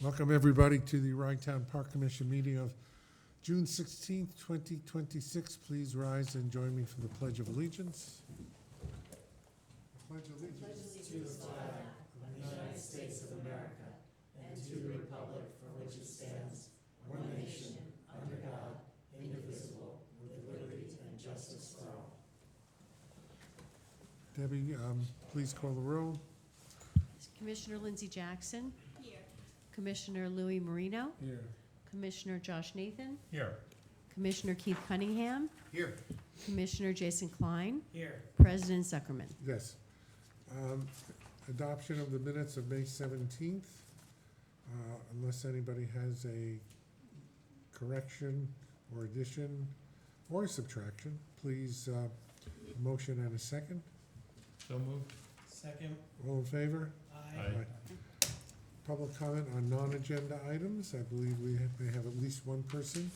Welcome, everybody, to the Rhinetown Park Commission meeting of June 16th, 2026. Please rise and join me for the Pledge of Allegiance. Pledge allegiance to the flag of the United States of America and to the republic for which it stands, one nation, under God, indivisible, with liberty and justice for all. Debbie, please call the roll. Commissioner Lindsay Jackson. Here. Commissioner Louis Marino. Here. Commissioner Josh Nathan. Here. Commissioner Keith Cunningham. Here. Commissioner Jason Klein. Here. President Zuckerman. Yes. Adoption of the minutes of May 17th. Unless anybody has a correction or addition or subtraction, please, motion and a second. So moved. Second. All in favor? Aye. Public comment on non-agenda items. I believe we may have at least one person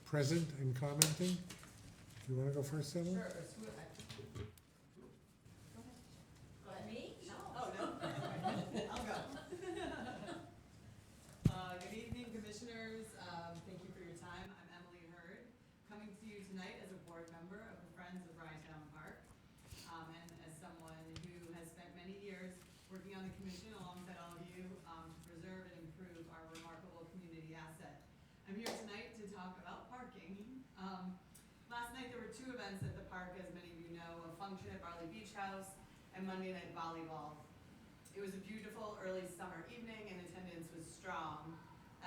present and commenting. Do you want to go first, Ellen? Sure. Me? No. Oh, no. I'll go. Good evening, commissioners. Thank you for your time. I'm Emily Hurd, coming to you tonight as a board member of the Friends of Rhinetown Park, and as someone who has spent many years working on the commission alongside all of you to preserve and improve our remarkable community asset. I'm here tonight to talk about parking. Last night there were two events at the park, as many of you know, a function at Barley Beach House and Monday Night Volleyball. It was a beautiful early summer evening and attendance was strong.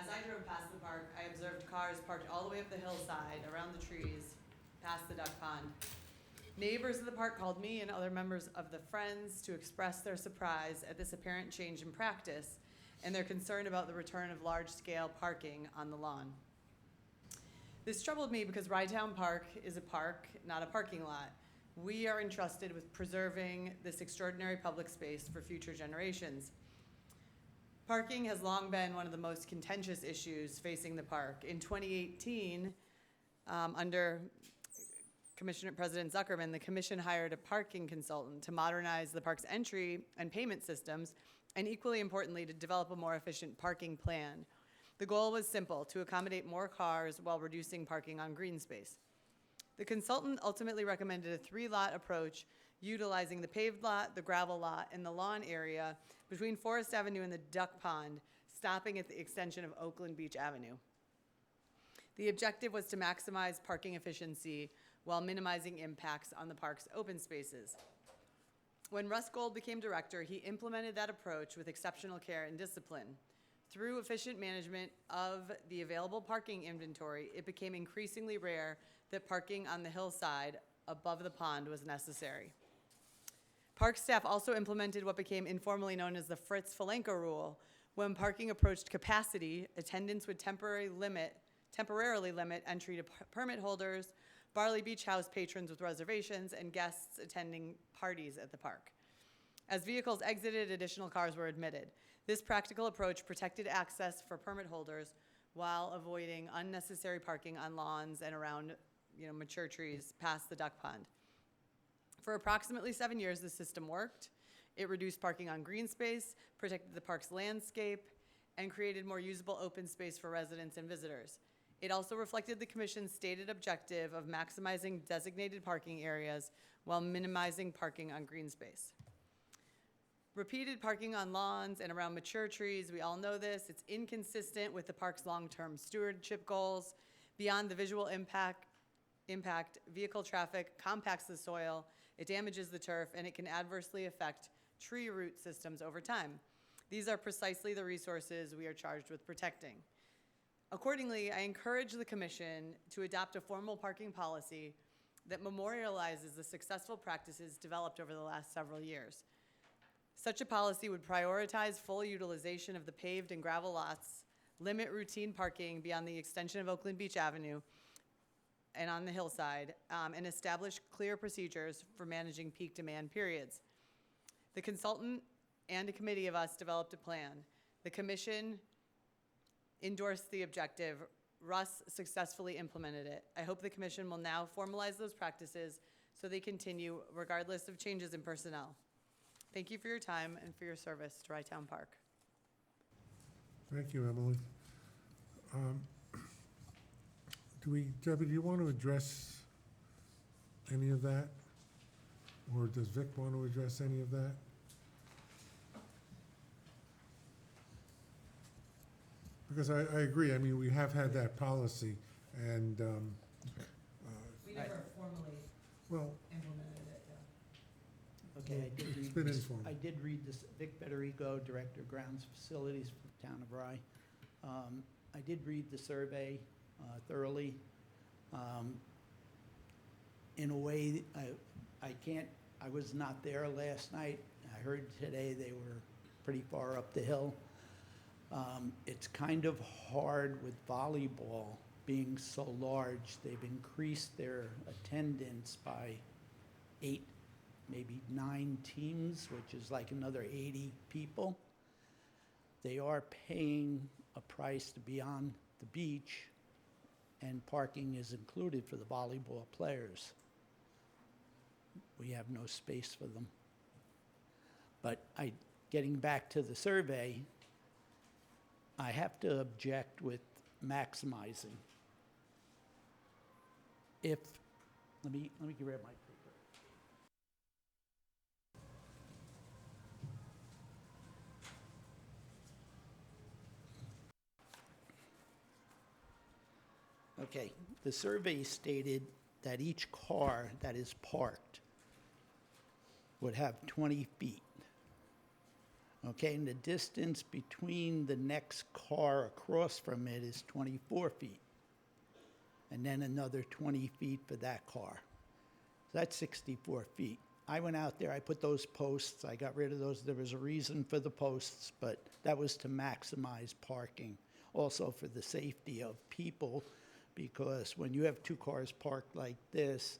As I drove past the park, I observed cars parked all the way up the hillside, around the trees, past the duck pond. Neighbors of the park called me and other members of the Friends to express their surprise at this apparent change in practice and their concern about the return of large-scale parking on the lawn. This troubled me because Rhinetown Park is a park, not a parking lot. We are entrusted with preserving this extraordinary public space for future generations. Parking has long been one of the most contentious issues facing the park. In 2018, under Commissioner President Zuckerman, the commission hired a parking consultant to modernize the park's entry and payment systems, and equally importantly, to develop a more efficient parking plan. The goal was simple: to accommodate more cars while reducing parking on green space. The consultant ultimately recommended a 3-lot approach, utilizing the paved lot, the gravel lot, and the lawn area between Forest Avenue and the Duck Pond, stopping at the extension of Oakland Beach Avenue. The objective was to maximize parking efficiency while minimizing impacts on the park's open spaces. When Russ Gold became director, he implemented that approach with exceptional care and discipline. Through efficient management of the available parking inventory, it became increasingly rare that parking on the hillside above the pond was necessary. Park staff also implemented what became informally known as the Fritz Falenko rule. When parking approached capacity, attendants would temporarily limit entry to permit holders, Barley Beach House patrons with reservations, and guests attending parties at the park. As vehicles exited, additional cars were admitted. This practical approach protected access for permit holders while avoiding unnecessary parking on lawns and around mature trees past the duck pond. For approximately 7 years, the system worked. It reduced parking on green space, protected the park's landscape, and created more usable open space for residents and visitors. It also reflected the Commission's stated objective of maximizing designated parking areas while minimizing parking on green space. Repeated parking on lawns and around mature trees, we all know this, it's inconsistent with the park's long-term stewardship goals. Beyond the visual impact, vehicle traffic compacts the soil, it damages the turf, and it can adversely affect tree root systems over time. These are precisely the resources we are charged with protecting. Accordingly, I encourage the Commission to adopt a formal parking policy that memorializes the successful practices developed over the last several years. Such a policy would prioritize full utilization of the paved and gravel lots, limit routine parking beyond the extension of Oakland Beach Avenue and on the hillside, and establish clear procedures for managing peak demand periods. The consultant and a committee of us developed a plan. The Commission endorsed the objective. Russ successfully implemented it. I hope the Commission will now formalize those practices so they continue regardless of changes in personnel. Thank you for your time and for your service to Rhinetown Park. Thank you, Emily. Debbie, do you want to address any of that? Or does Vic want to address any of that? Because I agree, I mean, we have had that policy, and, We never formally well, implemented it, yeah. Okay, I did it's read been this. informal. I did read this, Vic Federico, Director of Grounds Facilities for the Town of Rye. I did read the survey thoroughly. In a way, I was not there last night. I heard today they were pretty far up the hill. It's kind of hard with volleyball being so large. They've increased their attendance by 8, maybe 9 teams, which is like another 80 people. They are paying a price to be on the beach, and parking is included for the volleyball players. We have no space for them. But getting back to the survey, I have to object with maximizing. Let me grab my paper. Okay, the survey stated that each car that is parked would have 20 feet. Okay, and the distance between the next car across from it is 24 feet. And then another 20 feet for that car. So that's 64 feet. I went out there, I put those posts, I got rid of those. There was a reason for the posts, but that was to maximize parking. Also for the safety of people, because when you have 2 cars parked like this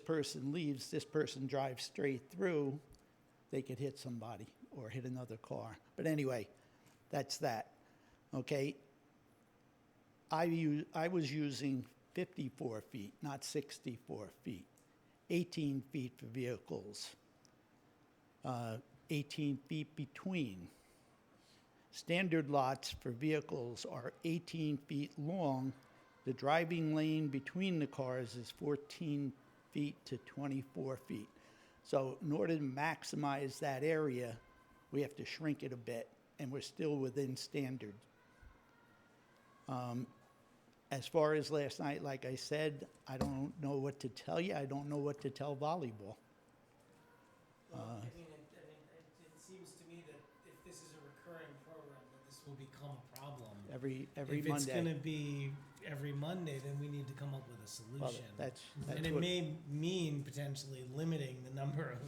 person leaves, this person drives straight through, they could hit somebody or hit another car. But anyway, that's that. Okay. I was using 54 feet, not 64 feet. 18 feet for vehicles. 18 feet between. Standard lots for vehicles are 18 feet long. The driving lane between the cars is 14 feet to 24 feet. So in order to maximize that area, we have to shrink it a bit, and we're still within standard. As far as last night, like I said, I don't know what to tell you. I don't know what to tell volleyball. Well, I mean, it seems to me that if this is a recurring program, that this will become a problem. Every If it's Monday. gonna be every Monday, then we need to come up with a Well, solution. that's And it what, may mean potentially limiting the number of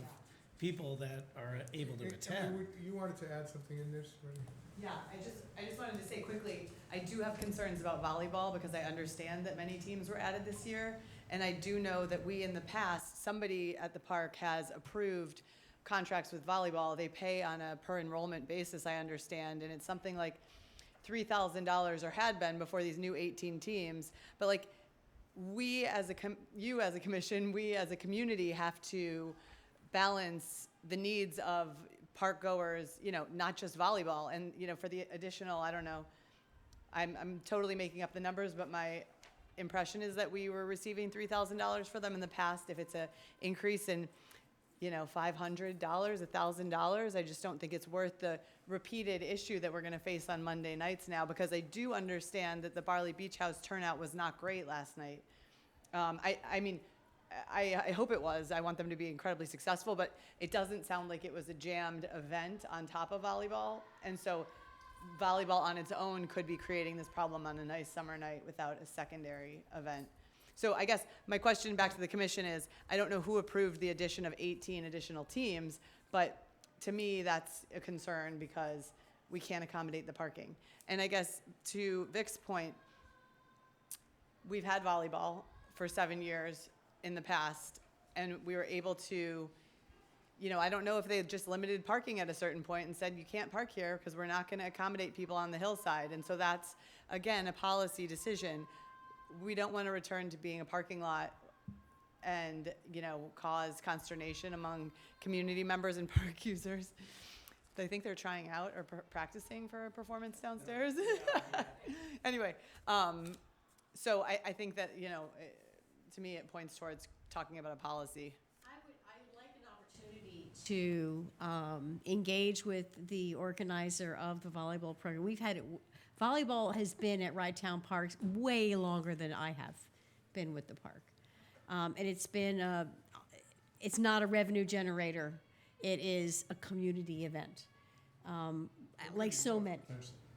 people that are able to attend. You wanted to add something in this, right? Yeah, I just wanted to say quickly, I do have concerns about volleyball because I understand that many teams were added this year. And I do know that we, in the past, somebody at the park has approved contracts with volleyball. They pay on a per enrollment basis, I understand, and it's something like $3,000 or had been before these new 18 teams. But like, we as you as a commission, we as a community have to balance the needs of park goers, not just volleyball. And, for the additional, I don't know, I'm totally making up the numbers, but my impression is that we were receiving $3,000 for them in the past. If it's a increase in, $500, $1,000, I just don't think it's worth the repeated issue that we're going to face on Monday nights now, because I do understand that the Barley Beach House turnout was not great last night. I hope it was. I want them to be incredibly successful, but it doesn't sound like it was a jammed event on top of volleyball. And so volleyball on its own could be creating this problem on a nice summer night without a secondary event. So I guess my question back to the commission is, I don't know who approved the addition of 18 additional teams, but to me, that's a concern because we can't accommodate the parking. And I guess to Vic's point, we've had volleyball for 7 years in the past, and we were able to, I don't know if they just limited parking at a certain point and said, you can't park here because we're not going to accommodate people on the hillside. And so that's, again, a policy decision. We don't want to return to being a parking lot and, cause consternation among community members and park users. I think they're trying out or practicing for a performance downstairs. Anyway, so I think that, to me, it points towards talking about a policy. I'd like an opportunity to engage with the organizer of the volleyball program. Volleyball has been at Rydtown Parks way longer than I have been with the park. And it's not a revenue generator. It is a community event. Like so many.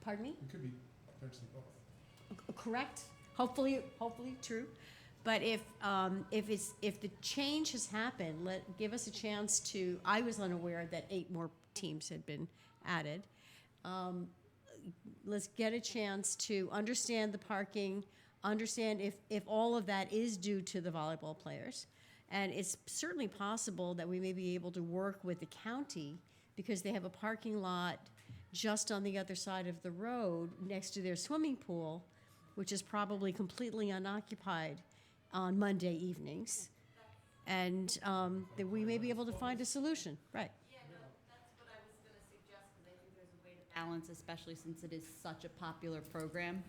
Pardon me? It could be potentially both. Correct. Hopefully true. But if the change has happened, give us a chance to. I was unaware that 8 more teams had been added. Let's get a chance to understand the parking, understand if all of that is due to the volleyball players, and it's certainly possible that we may be able to work with the county because they have a parking lot just on the other side of the road next to their swimming pool, which is probably completely unoccupied on Monday evenings, and that we may be able to find a solution. Right. Yeah, no, that's what I was going to suggest, because I think there's a way to balance, especially since it is such a popular program,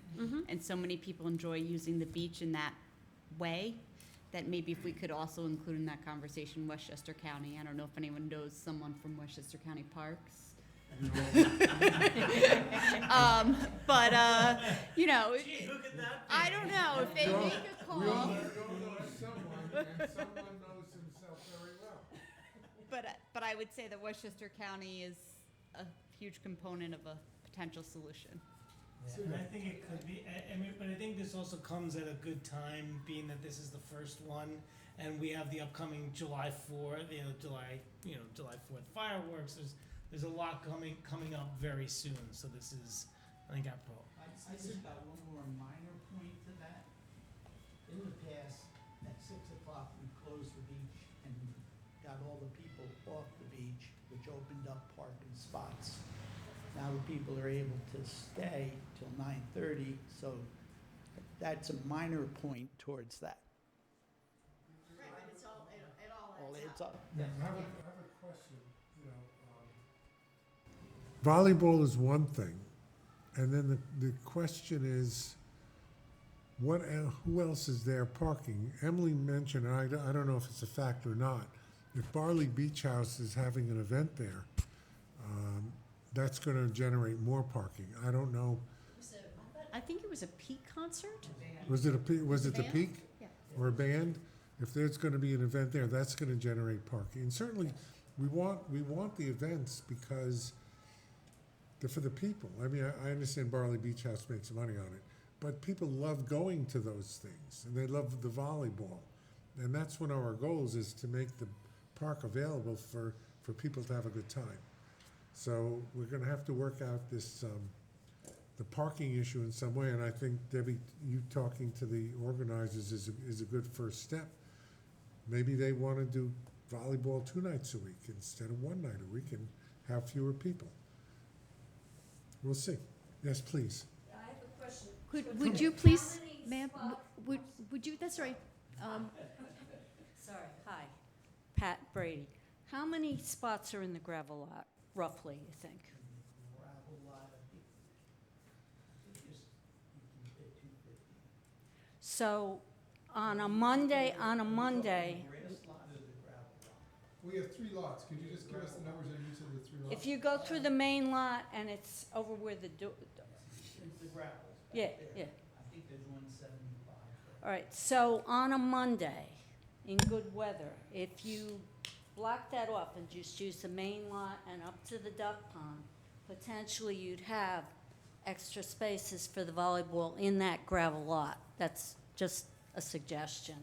and so many people enjoy using the beach in that way, that maybe if we could also include in that conversation Westchester County. I don't know if anyone knows someone from Westchester County Parks. But Gee, who could that be? I don't know if they make a call. We all know someone, and someone knows himself very well. But I would say that Westchester County is a huge component of a potential solution. Yeah, and I think it could be, but I think this also comes at a good time, being that this is the first one, and we have the upcoming July 4th, July 4th fireworks. There's a lot coming up very soon, so this is, I think, apropos. I just got one more minor point to that. In the past, at 6 o'clock, we closed the beach and got all the people off the beach, which opened up parking spots. Now the people are able to stay till 9:30, so that's a minor point towards that. Right, but it all All adds up. Yeah, I have a question, volleyball is one thing, and then the question is, who else is there parking? Emily mentioned, I don't know if it's a fact or not, if Barley Beach House is having an event there, that's going to generate more parking. I don't know. I think it was a Peak concert. Was it the Band? Peak Yeah. or a band? If there's going to be an event there, that's going to generate parking. And certainly, we want the events because they're for the people. I mean, I understand Barley Beach House makes money on it, but people love going to those things, and they love the volleyball. And that's one of our goals, is to make the park available for people to have a good time. So we're going to have to work out this, the parking issue in some way, and I think, Debbie, you talking to the organizers is a good first step. Maybe they want to do volleyball 2 nights a week instead of 1 night a week and have fewer people. We'll see. Yes, please. I have a question. Would you please, How many ma'am, spots- would you, that's right. Sorry, hi. Pat Brady. How many spots are in the gravel lot, roughly, you think? Gravel lot, I think you can fit 250. So on a Monday, Grass lot or the gravel lot? We have 3 lots. Could you just give us the numbers on each of the 3 lots? if you go through the main lot and it's over where the, It's the gravel. Yeah, back there. yeah. I think there's 175. all right, so on a Monday, in good weather, if you block that off and just use the main lot and up to the duck pond, potentially you'd have extra spaces for the volleyball in that gravel lot. That's just a suggestion.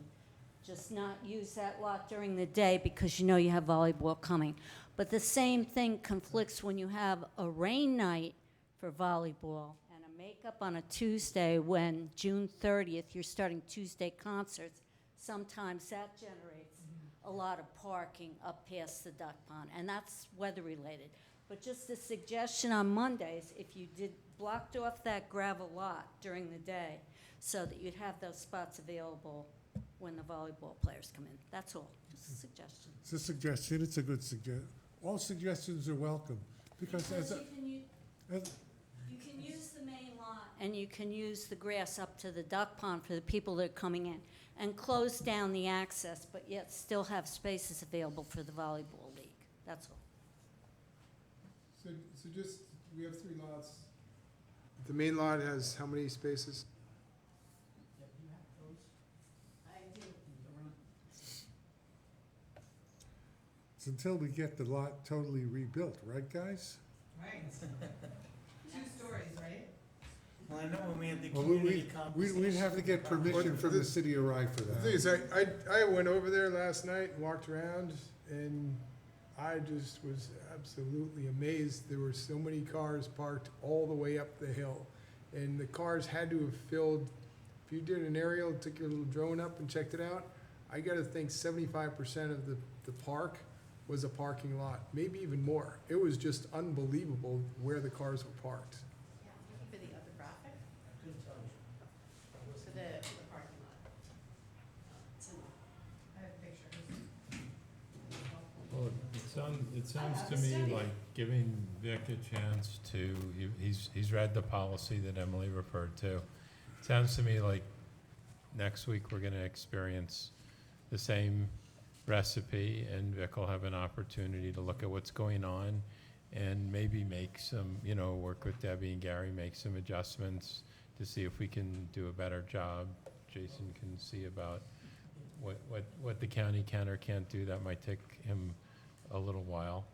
Just not use that lot during the day because you know you have volleyball coming. But the same thing conflicts when you have a rain night for volleyball and a makeup on a Tuesday when June 30th, you're starting Tuesday concerts. Sometimes that generates a lot of parking up past the duck pond, and that's weather related. But just a suggestion on Mondays, if you did blocked off that gravel lot during the day so that you'd have those spots available when the volleyball players come in. That's all, just a suggestion. It's a suggestion. It's a good suggestion. All suggestions are welcome. Because Because as, as, you can use the main lot, and you can use the grass up to the duck pond for the people that are coming in, and close down the access, but yet still have spaces available for the volleyball league. That's all. So just, we have 3 lots. The main lot has how many spaces? it's until we get the lot totally rebuilt, right, guys? Right. 2 stories, right? Well, I know when we had the Well, community conversation. we'd have to get permission from the city of Rye for The thing is, that. I went over there last night and walked around, and I just was absolutely amazed. There were so many cars parked all the way up the hill. And the cars had to have filled, if you did an aerial, took your little drone up and checked it out, I gotta think 75% of the park was a parking lot, maybe even more. It was just unbelievable where the cars were parked. Yeah, looking for the other graphic. For the parking lot. I have pictures. Well, it sounds to me like giving Vic a chance to, he's read the policy that Emily referred to. It sounds to me like next week we're gonna experience the same recipe, and Vic will have an opportunity to look at what's going on and maybe make some, work with Debbie and Gary, make some adjustments to see if we can do a better job. Jason can see about what the county can or can't do. That might take him a little while.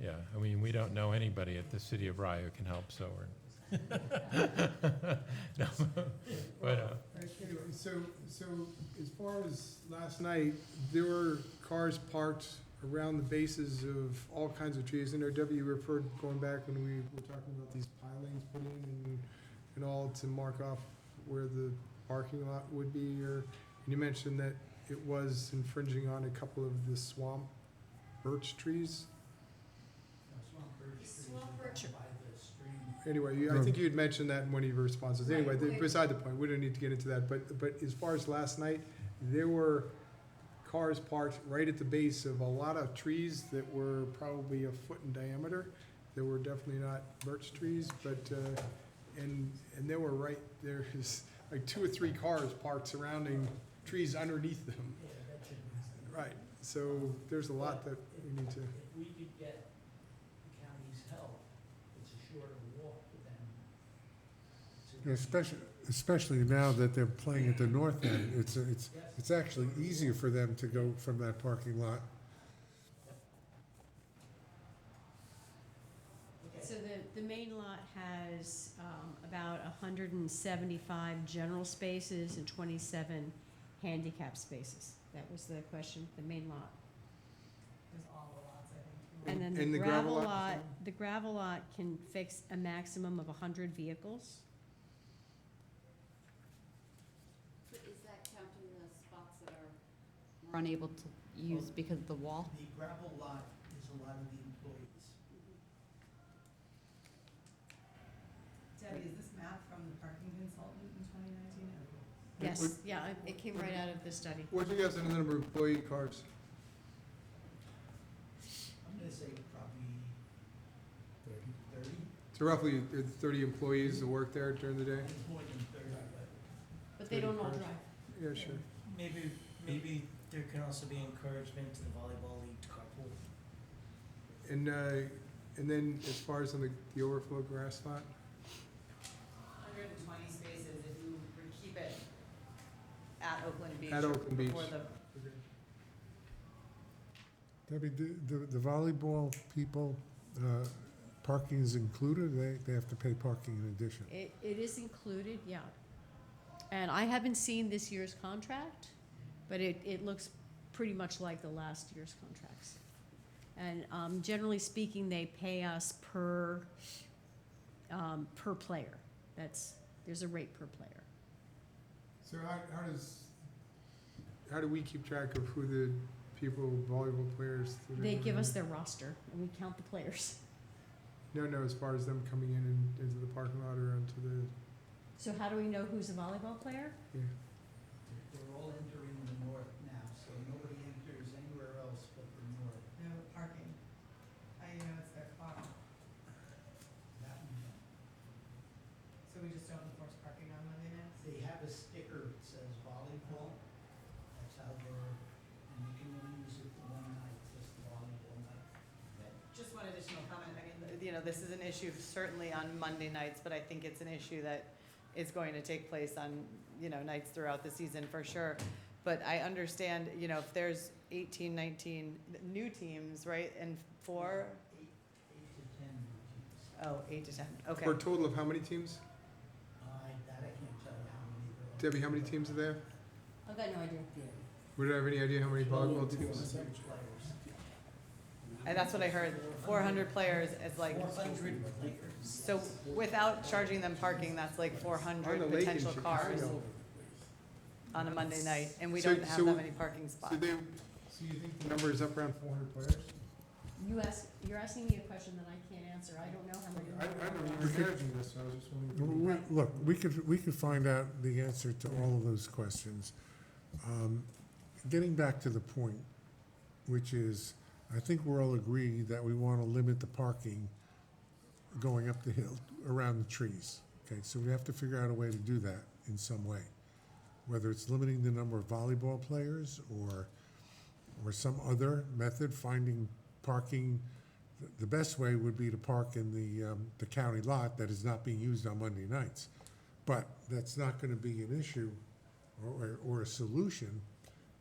Yeah, I mean, we don't know anybody at the city of Rye who can help, so we're. No, but, Anyway, so as far as last night, there were cars parked around the bases of all kinds of trees. I know Debbie referred, going back when we were talking about these pilings put in and all to mark off where the parking lot would be, and you mentioned that it was infringing on a couple of the swamp birch trees. Anyway, I think you had mentioned that in one of your responses. Anyway, beside the point, we don't need to get into that, but as far as last night, there were cars parked right at the base of a lot of trees that were probably a foot in diameter. They were definitely not birch trees, but, and there were there's like 2 or 3 cars parked surrounding trees underneath them. Right, so there's a lot that we need to. If we could get the county's help, it's a shorter walk for them. Especially now that they're playing at the north end, it's actually easier for them to go from that parking lot. So the main lot has about 175 general spaces and 27 handicap spaces. That was the question, the main lot. There's all the lots, I think. And then the gravel lot can fix a maximum of 100 vehicles. But is that counting the spots that we're unable to use because of the wall? The gravel lot is a lot of the employees. Debbie, is this map from the parking consultant in 2019? Yes, yeah, it came right out of the study. What do you guys have the number of employee cars? I'm gonna say probably 30. So roughly 30 employees that work there during the day? It's more than 30, but But they don't all Cars. drive. Yeah, sure. Maybe there can also be encouragement to the volleyball league to carpool. And then as far as on the overflow grass lot, 120 spaces if you would keep it at Oakland Beach. At or Oakland Beach. before the Debbie, the volleyball people, parking is included, they have to pay parking in addition? It is included, yeah. And I haven't seen this year's contract, but it looks pretty much like the last year's contracts. And generally speaking, they pay us per player. There's a rate per player. so how do we keep track of who the volleyball players? that are They give us in? their roster, and we count the players. No, as far as them coming in and into the parking lot or onto the, So how do we know who's a volleyball player? yeah. they're all entering the north now, so nobody enters anywhere else but the north. no parking. this is an issue certainly on Monday nights, but I think it's an issue that is going to take place on, nights throughout the season for sure. But I understand, if there's 18, 19 new teams, right, and four, Eight to 10 teams. oh, 8 to 10, okay. For a total of how many teams? I can't tell you how many there are. Debbie, how many teams are there? I've got no idea. Would you have any idea how many volleyball teams? 400 players. And that's what I heard, 400 players is like, 400 players. so without charging them parking, that's like On the 400 lake in potential cars Chicago. on a Monday night, and we So- don't have so- that many parking So spots. you think the number is up around 400 players? You're asking me a question that I can't answer. I don't know how many. I don't even imagine this, so I was just wondering. Look, we could find out the answer to all of those questions. Getting back to the point, which is, I think we're all agreed that we want to limit the parking going up the hill around the trees. Okay, so we have to figure out a way to do that in some way. Whether it's limiting the number of volleyball players or some other method, finding parking. The best way would be to park in the county lot that is not being used on Monday nights. But that's not gonna be an issue or a solution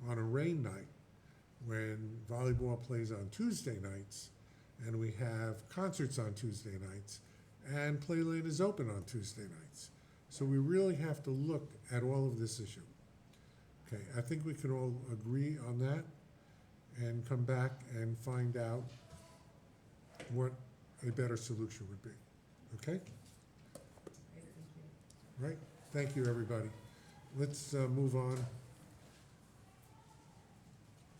on a rain night when volleyball plays on Tuesday nights and we have concerts on Tuesday nights and Playland is open on Tuesday nights. So we really have to look at all of this issue. Okay, I think we can all agree on that and come back and find out what a better solution would be. Okay? Right? Thank you, everybody. Let's move on.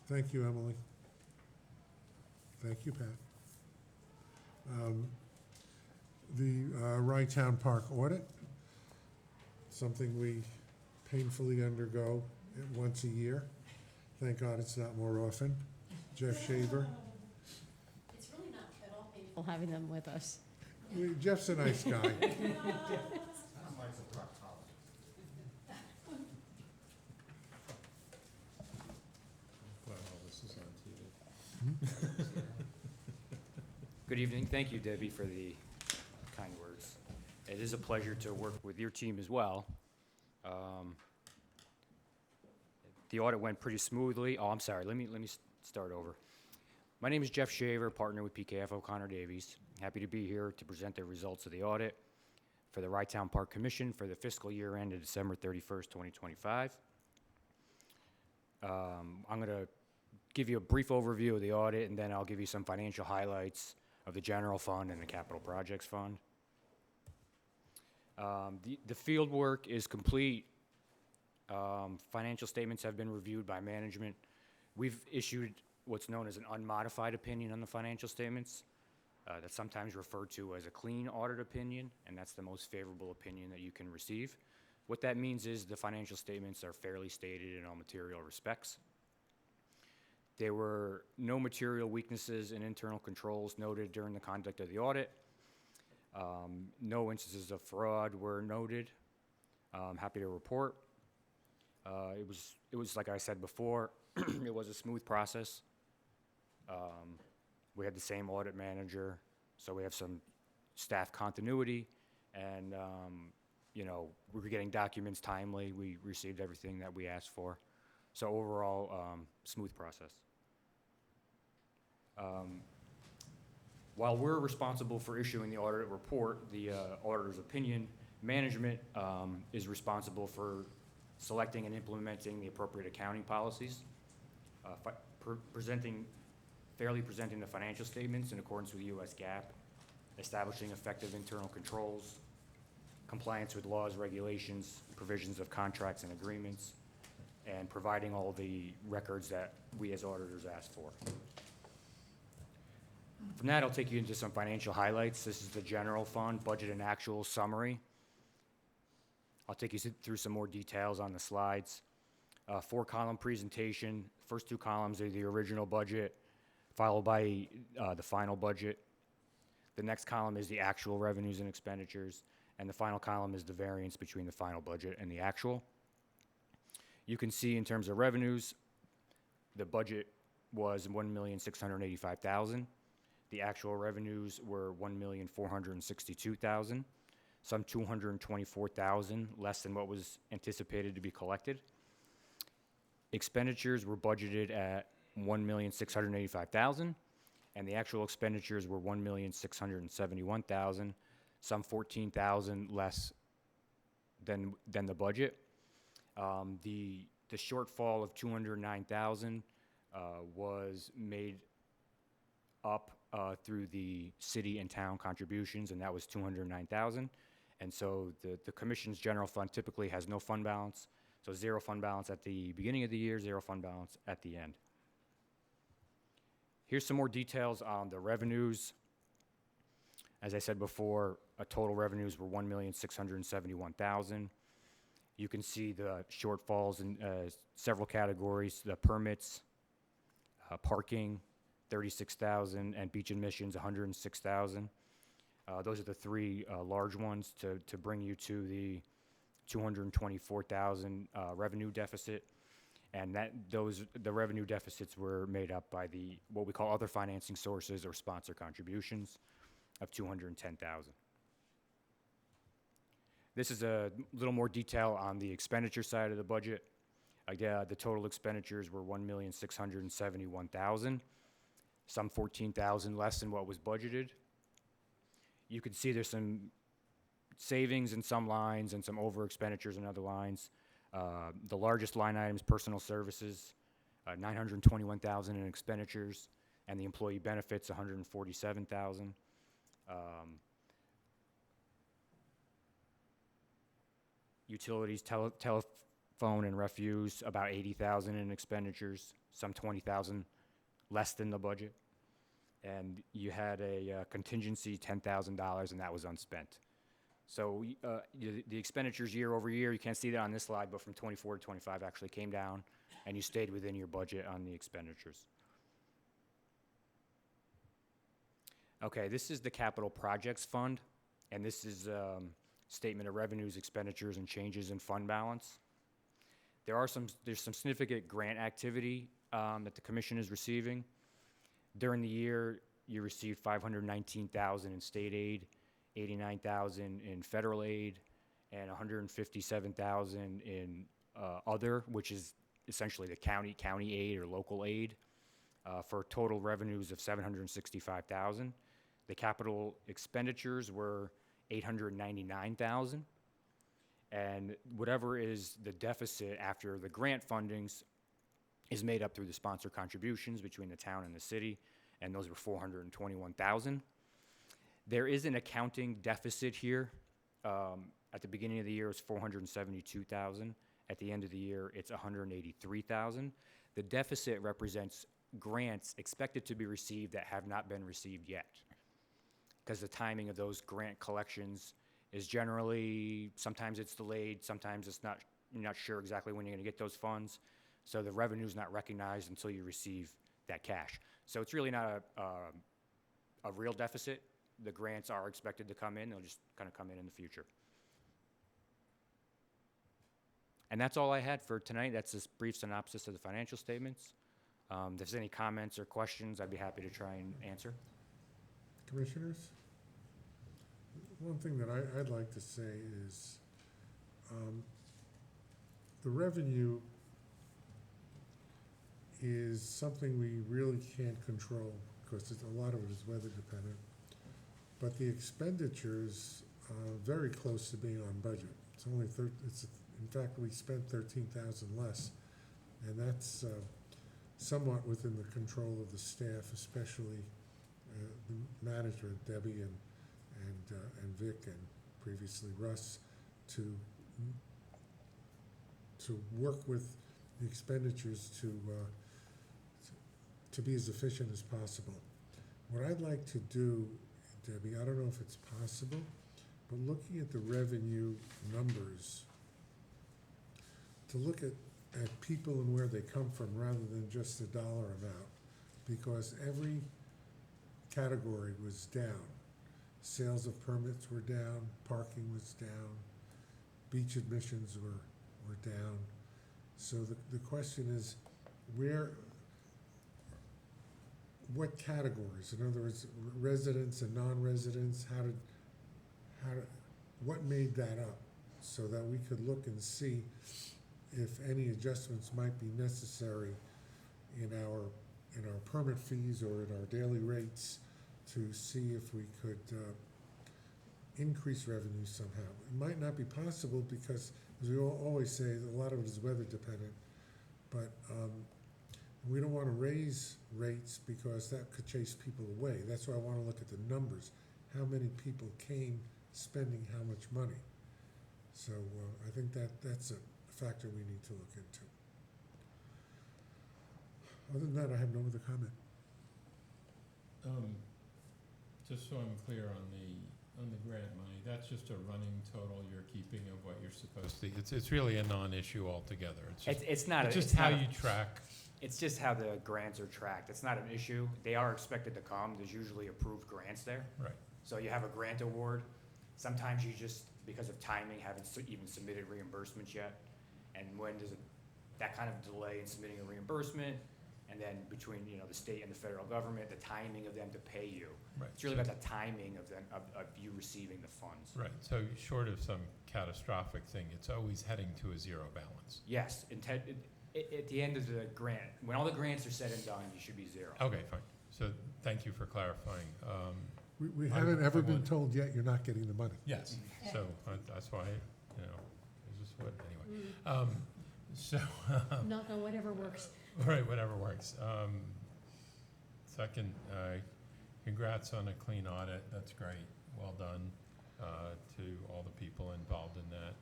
Thank you, Emily. Thank you, Pat. The Rye-Town Park audit, something we painfully undergo once a year. Thank God it's not more often. Jeff Shaver. It's really not at all painful having them with us. Jeff's a nice guy. Glad all this is on TV. Good evening. Thank you, Debbie, for the kind words. It is a pleasure to work with your team as well. The audit went pretty smoothly. Oh, I'm sorry. Let me start over. My name is Jeff Shaver, partner with PKF O'Connor Davies. Happy to be here to present the results of the audit for the Rye-Town Park Commission for the fiscal year ended December 31st, 2025. I'm going to give you a brief overview of the audit, and then I'll give you some financial highlights of the general fund and the capital projects fund. The field work is complete. Financial statements have been reviewed by management. We've issued what's known as an unmodified opinion on the financial statements. That's sometimes referred to as a clean audit opinion, and that's the most favorable opinion that you can receive. What that means is the financial statements are fairly stated in all material respects. There were no material weaknesses in internal controls noted during the conduct of the audit. No instances of fraud were noted. I'm happy to report. It was like I said before, it was a smooth process. We had the same audit manager, so we have some staff continuity, and we were getting documents timely. We received everything that we asked for. So overall, smooth process. While we're responsible for issuing the audit report, the auditor's opinion, management is responsible for selecting and implementing the appropriate accounting policies, fairly presenting the financial statements in accordance with U.S. GAAP, establishing effective internal controls, compliance with laws, regulations, provisions of contracts and agreements, and providing all the records that we as auditors ask for. From that, I'll take you into some financial highlights. This is the general fund budget and actual summary. I'll take you through some more details on the slides. 4-column presentation. First 2 columns are the original budget, followed by the final budget. The next column is the actual revenues and expenditures, and the final column is the variance between the final budget and the actual. You can see in terms of revenues, the budget was $1,685,000. The actual revenues were $1,462,000, some $224,000 less than what was anticipated to be collected. Expenditures were budgeted at $1,685,000, and the actual expenditures were $1,671,000, some $14,000 less than the budget. The shortfall of $209,000 was made up through the city and town contributions, and that was $209,000. And so the commission's general fund typically has no fund balance, so zero fund balance at the beginning of the year, zero fund balance at the end. Here's some more details on the revenues. As I said before, total revenues were $1,671,000. You can see the shortfalls in several categories: the permits, parking, $36,000, and beach admissions, $106,000. Those are the three large ones to bring you to the $224,000 revenue deficit. And the revenue deficits were made up by what we call other financing sources or sponsor contributions of $210,000. This is a little more detail on the expenditure side of the budget. Again, the total expenditures were $1,671,000, some $14,000 less than what was budgeted. You can see there's some savings in some lines and some over expenditures in other lines. The largest line item is personal services, $921,000 in expenditures, and the employee benefits, $147,000. Utilities, telephone and refuse, about $80,000 in expenditures, some $20,000 less than the budget. And you had a contingency, $10,000, and that was unspent. So the expenditures year over year, you can't see that on this slide, but from 24 to 25 actually came down, and you stayed within your budget on the expenditures. Okay, this is the Capital Projects Fund, and this is statement of revenues, expenditures, and changes in fund balance. There's some significant grant activity that the commission is receiving. During the year, you received $519,000 in state aid, $89,000 in federal aid, and $157,000 in other, which is essentially the county aid or local aid, for total revenues of $765,000. The capital expenditures were $899,000, and whatever is the deficit after the grant fundings is made up through the sponsor contributions between the town and the city, and those were $421,000. There is an accounting deficit here. At the beginning of the year, it's $472,000. At the end of the year, it's $183,000. The deficit represents grants expected to be received that have not been received yet, because the timing of those grant collections is generally, sometimes it's delayed, sometimes it's not, you're not sure exactly when you're going to get those funds. So the revenue is not recognized until you receive that cash. So it's really not a real deficit. The grants are expected to come in. They'll just kind of come in the future. And that's all I had for tonight. That's a brief synopsis of the financial statements. If there's any comments or questions, I'd be happy to try and answer. Commissioners? One thing that I'd like to say is the revenue is something we really can't control because a lot of it is weather dependent. But the expenditures are very close to being on budget. It's only in fact, we spent $13,000 less, and that's somewhat within the control of the staff, especially the management, Debbie and Vic, and previously Russ, to work with the expenditures to be as efficient as possible. What I'd like to do, Debbie, I don't know if it's possible, but looking at the revenue numbers, to look at people and where they come from rather than just the dollar amount, because every category was down. Sales of permits were down, parking was down, beach admissions were down. So the question is, what categories? In other words, residents and non-residents, what made that up? So that we could look and see if any adjustments might be necessary in our permit fees or in our daily rates to see if we could increase revenue somehow. It might not be possible because, as we always say, a lot of it is weather dependent, but we don't want to raise rates because that could chase people away. That's why I want to look at the numbers. How many people came spending how much money? So I think that's a factor we need to look into. Other than that, I have no other comment. Just so I'm clear on the grant money, that's just a running total you're keeping of what you're supposed to. It's really a non-issue altogether. It's not. It's just it's how not you track. It's just how the grants are tracked. It's not an issue. They are expected to come. There's usually approved grants there. Right. So you have a grant award. Sometimes you just, because of timing, haven't even submitted reimbursements yet. And when does that kind of delay in submitting a reimbursement, and then between the state and the federal government, the timing of them to pay you. Right. It's really about the timing of them of you receiving the funds. Right. So short of some catastrophic thing, it's always heading to a zero balance. Yes. At the end of the grant, when all the grants are said and done, you should be zero. Okay, fine. So thank you for clarifying. We I- haven't ever I been want- told yet you're not getting the money. Yes. So that's why it's just what anyway. So. Not on whatever works. Right, whatever works. Second, congrats on a clean audit. That's great. Well done to all the people involved in that.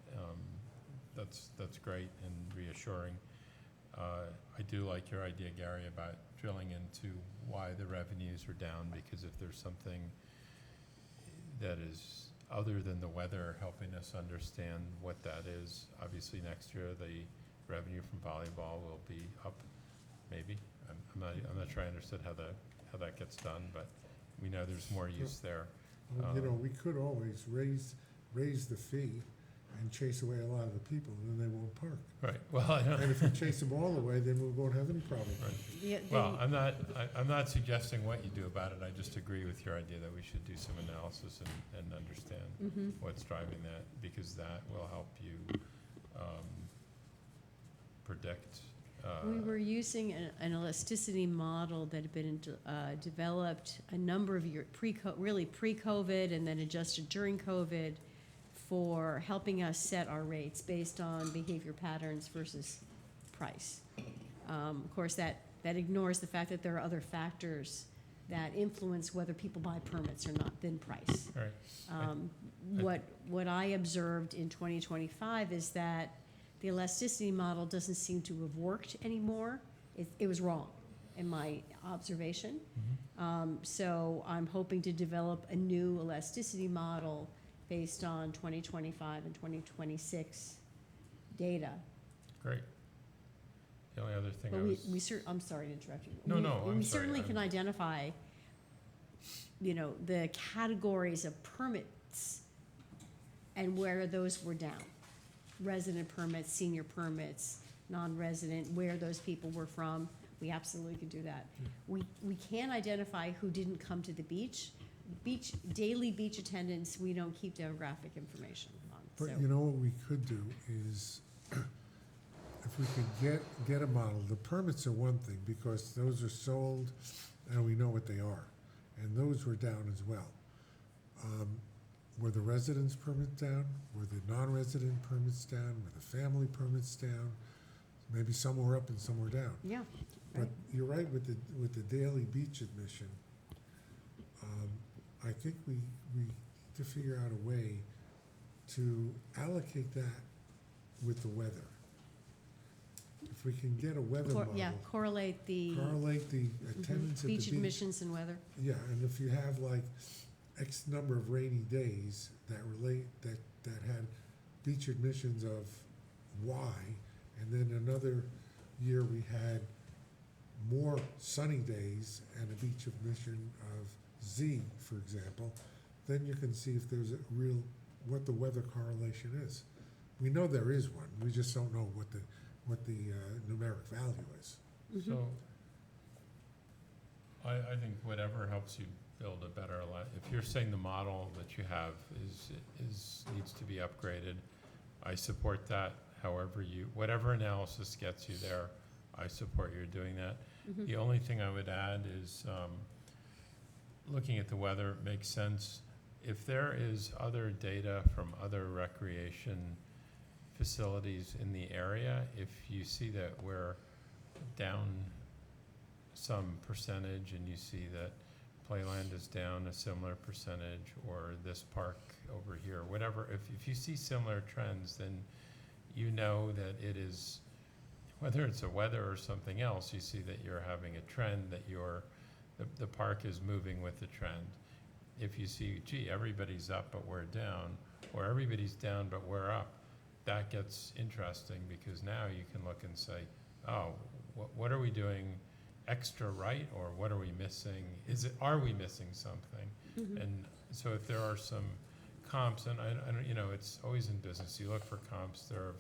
That's great and reassuring. I do like your idea, Gary, about drilling into why the revenues are down, because if there's something that is other than the weather helping us understand what that is, obviously next year the revenue from volleyball will be up. Maybe. I'm not sure I understood how that gets done, but we know there's more use there. Well, we could always raise the fee and chase away a lot of the people, and then they won't park. Right. Well, I don't. And if we chase them all away, then we won't have any problem. Right. Yeah, Well, I'm not suggesting what you do about it. I just agree with your idea that we should do some analysis and understand what's driving that, because that will help you predict. We were using an elasticity model that had been developed a number of years, pre-COVID, and then adjusted during COVID, for helping us set our rates based on behavior patterns versus price. Of course, that ignores the fact that there are other factors that influence whether people buy permits or not than price. Right. What I observed in 2025 is that the elasticity model doesn't seem to have worked anymore. It was wrong, in my observation. So I'm hoping to develop a new elasticity model based on 2025 and 2026 data. Great. The only other thing But I was. I'm sorry to interrupt you. No, no, I'm We sorry. certainly can identify, the categories of permits and where those were down. Resident permits, senior permits, non-resident, where those people were from. We absolutely could do that. We can identify who didn't come to the beach. Daily beach attendance, we don't keep demographic information on. But So- you know what we could do is, if we could get a model, the permits are one thing, because those are sold and we know what they are. And those were down as well. Were the residence permits down? Were the non-resident permits down? Were the family permits down? Maybe some were up and some were down. Yeah, But you're right with the daily beach admission. I think we need to figure out a way to allocate that with the weather. If we can get a weather model. correlate the Correlate the attendance at the beach beach. admissions and weather. Yeah, and if you have like X number of rainy days that had beach admissions of Y, and then another year we had more sunny days and a beach admission of Z, for example, then you can see if there's what the weather correlation is. We know there is one, we just don't know what the numeric value is. So, I think whatever helps you build a better, if you're saying the model that you have needs to be upgraded, I support that. However whatever analysis gets you there, I support you doing that. Mhm. The only thing I would add is, looking at the weather makes sense. If there is other data from other recreation facilities in the area, if you see that we're down some percentage and you see that Playland is down a similar percentage, or this park over here, whatever, if you see similar trends, then you know that it is, whether it's a weather or something else, you see that you're having a trend, that the park is moving with the trend. If you see, gee, everybody's up but we're down, or everybody's down but we're up, that gets interesting, because now you can look and say, oh, what are we doing extra right, or what are we missing? Are we missing something? Mhm. And so if there are some comps, and I don't, it's always in business, you look for comps, there are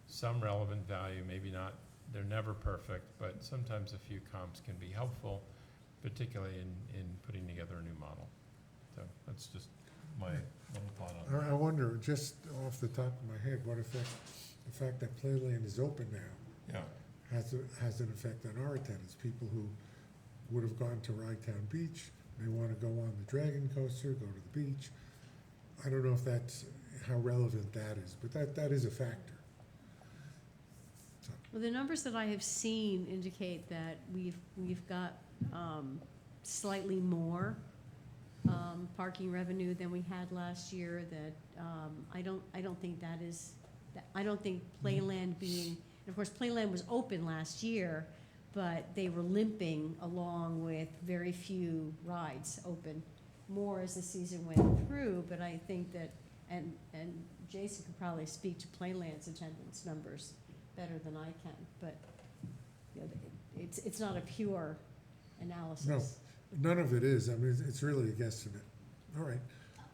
some relevant value, maybe not, they're never perfect, but sometimes a few comps can be helpful, particularly in putting together a new model. So that's just my little thought on that. I wonder, just off the top of my head, what effect the fact that Playland is open now Yeah. has an effect on our attendance. People who would have gone to Ragtown Beach may want to go on the Dragon Coaster, go to the beach. I don't know if that's how relevant that is, but that is a factor. Well, the numbers that I have seen indicate that we've got slightly more parking revenue than we had last year. That I don't think that is. I don't think Playland being, and of course Playland was open last year, but they were limping along with very few rides open. More as the season went through, but I think that, and Jason could probably speak to Playland's attendance numbers better than I can, but it's not a pure analysis. No. None of it is. I mean, it's really a guesstimate. All right,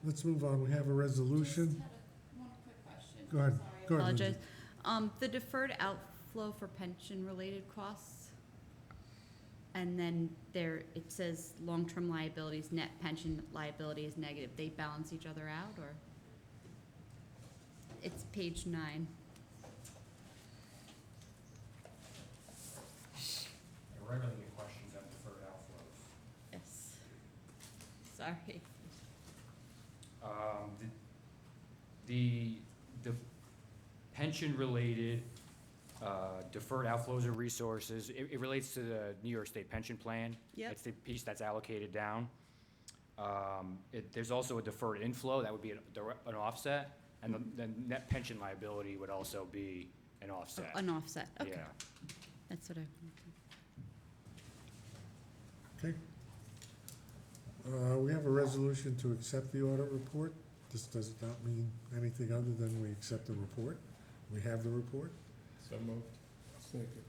let's move on. We have a resolution. Just had one quick question. Go ahead. Sorry, I Go ahead, Lindsay. apologize. The deferred outflow for pension-related costs, and then it says long-term liabilities, net pension liability is negative. They balance each other out, or? It's page 9. I regularly get questions on deferred outflows. Yes. Sorry. The pension-related deferred outflows of resources, it relates to the New York State Pension Plan. Yep. It's the piece that's allocated down. There's also a deferred inflow, that would be an offset, and the net pension liability would also be an offset. An offset, okay. Yeah. That's what I. Okay. We have a resolution to accept the audit report. This does not mean anything other than we accept the report. We have the report. So moved. Second.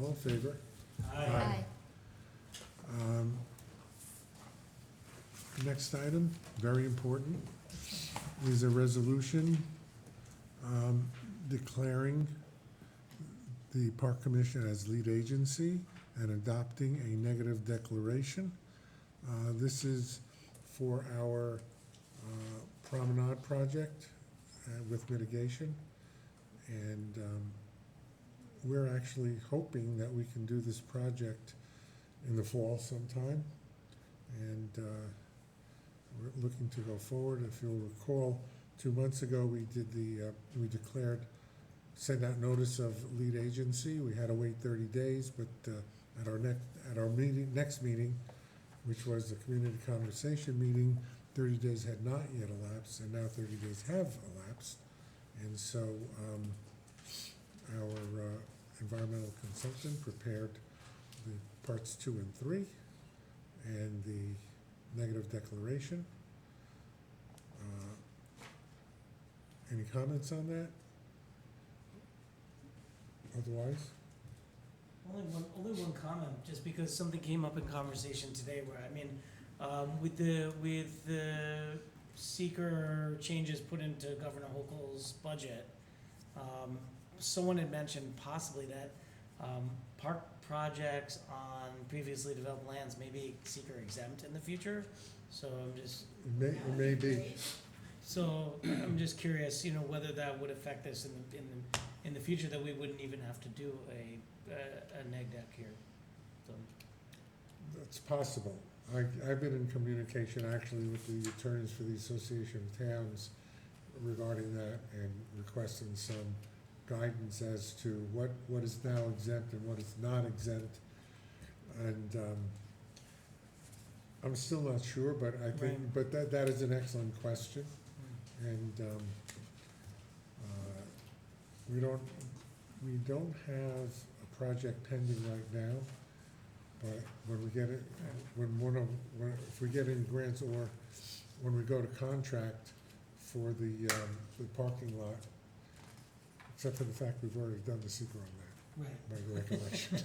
All in favor? Aye. Next item, very important, is a resolution declaring the Park Commission as lead agency and adopting a negative declaration. This is for our promenade project with mitigation. And we're actually hoping that we can do this project in the fall sometime. And we're looking to go forward. If you'll recall, 2 months ago, we declared, sent out notice of lead agency. We had to wait 30 days, but at our next meeting, which was the community conversation meeting, 30 days had not yet elapsed, and now 30 days have elapsed. And so our environmental consultant prepared the parts 2 and 3 and the negative declaration. Any comments on that? Otherwise? Only one comment, just because something came up in conversation today where, with the SEQRA changes put into Governor Hochul's budget, someone had mentioned possibly that park projects on previously developed lands may be seeker exempt in the future. So I'm just, It may be. so I'm just curious, you know, whether that would affect this in the future, that we wouldn't even have to do a neg deck here. So, It's possible. I've been in communication actually with the attorneys for the Association of Towns regarding that and requesting some guidance as to what is now exempt and what is not exempt. And I'm still not sure, but I think, Right. but that is an excellent question. And we don't have a project pending right now, but when we get it, if we get any grants or when we go to contract for the parking lot, except for the fact we've already done the SEQRA on that, right. by recollection.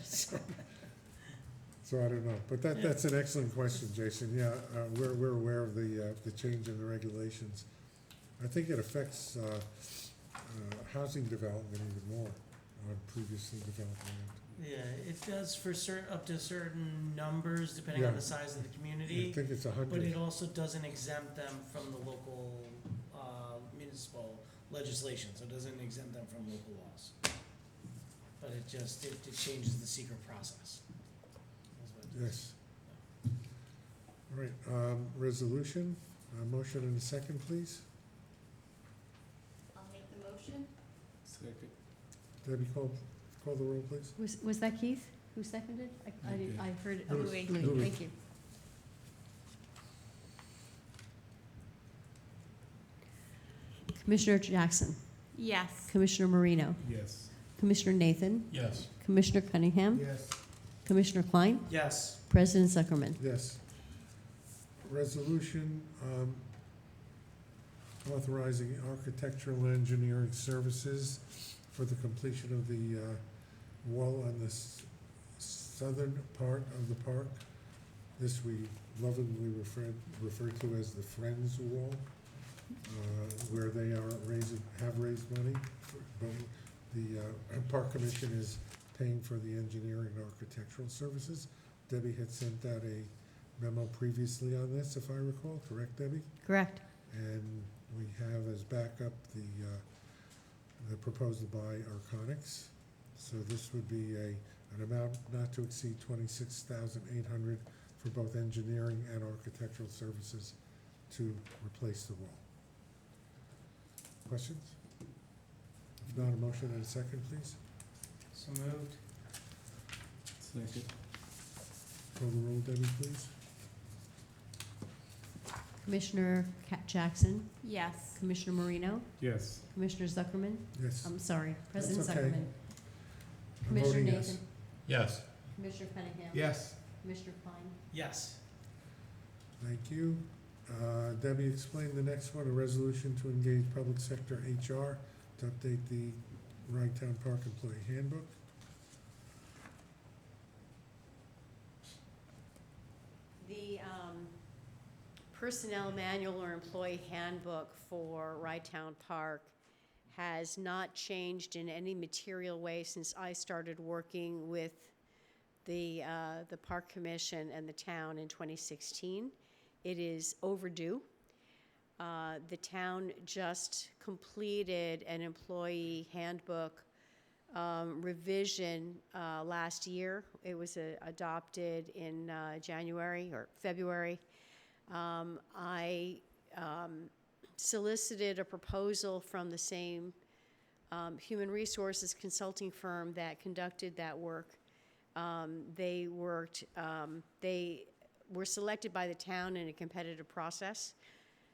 So I don't know, but that's an excellent question, Jason. Yeah, we're aware of the change in the regulations. I think it affects housing development even more on previously developed land. Yeah, it does for up to certain numbers, depending on Yeah. the size of the I community. think it's But 100. it also doesn't exempt them from the local municipal legislation, so it doesn't exempt them from local laws. But it just, it changes the secret process. That's what it does. Yes. All right, resolution, motion and a second, please. I'll make the motion. Debbie, call the roll, please. Was that Keith who seconded? I didn't, I heard it. Louis. Louis, Louis. thank you. Commissioner Jackson, Yes. Commissioner Marino, Yes. Commissioner Nathan, Yes. Commissioner Cunningham, Yes. Commissioner Klein, Yes, President Zuckerman. Yes. Resolution authorizing architectural engineering services for the completion of the wall on the southern part of the park. This we lovingly refer to as the Friends Wall, where they have raised money. But the Park Commission is paying for the engineering and architectural services. Debbie had sent out a memo previously on this, if I recall, correct, Debbie? Correct. And we have as backup the proposal by Arconics. So this would be an amount not to exceed $26,800 for both engineering and architectural services to replace the wall. Questions? If not, a motion and a second, please. so moved. Call the roll, Debbie, please. Commissioner Jackson, Yes. Commissioner Marino, Yes. Commissioner Zuckerman, Yes. I'm sorry, President okay. Zuckerman. I'm Commissioner voting yes. Nathan, Yes. Commissioner Cunningham. Yes. Commissioner Klein. Yes, Thank you. Debbie, explain the next one, a resolution to engage public sector HR to update the Ragtown Park Employee Handbook. The personnel manual or employee handbook for Ragtown Park has not changed in any material way since I started working with the Park Commission and the town in 2016. It is overdue. The town just completed an employee handbook revision last year. It was adopted in January or February. I solicited a proposal from the same human resources consulting firm that conducted that work. They were selected by the town in a competitive process.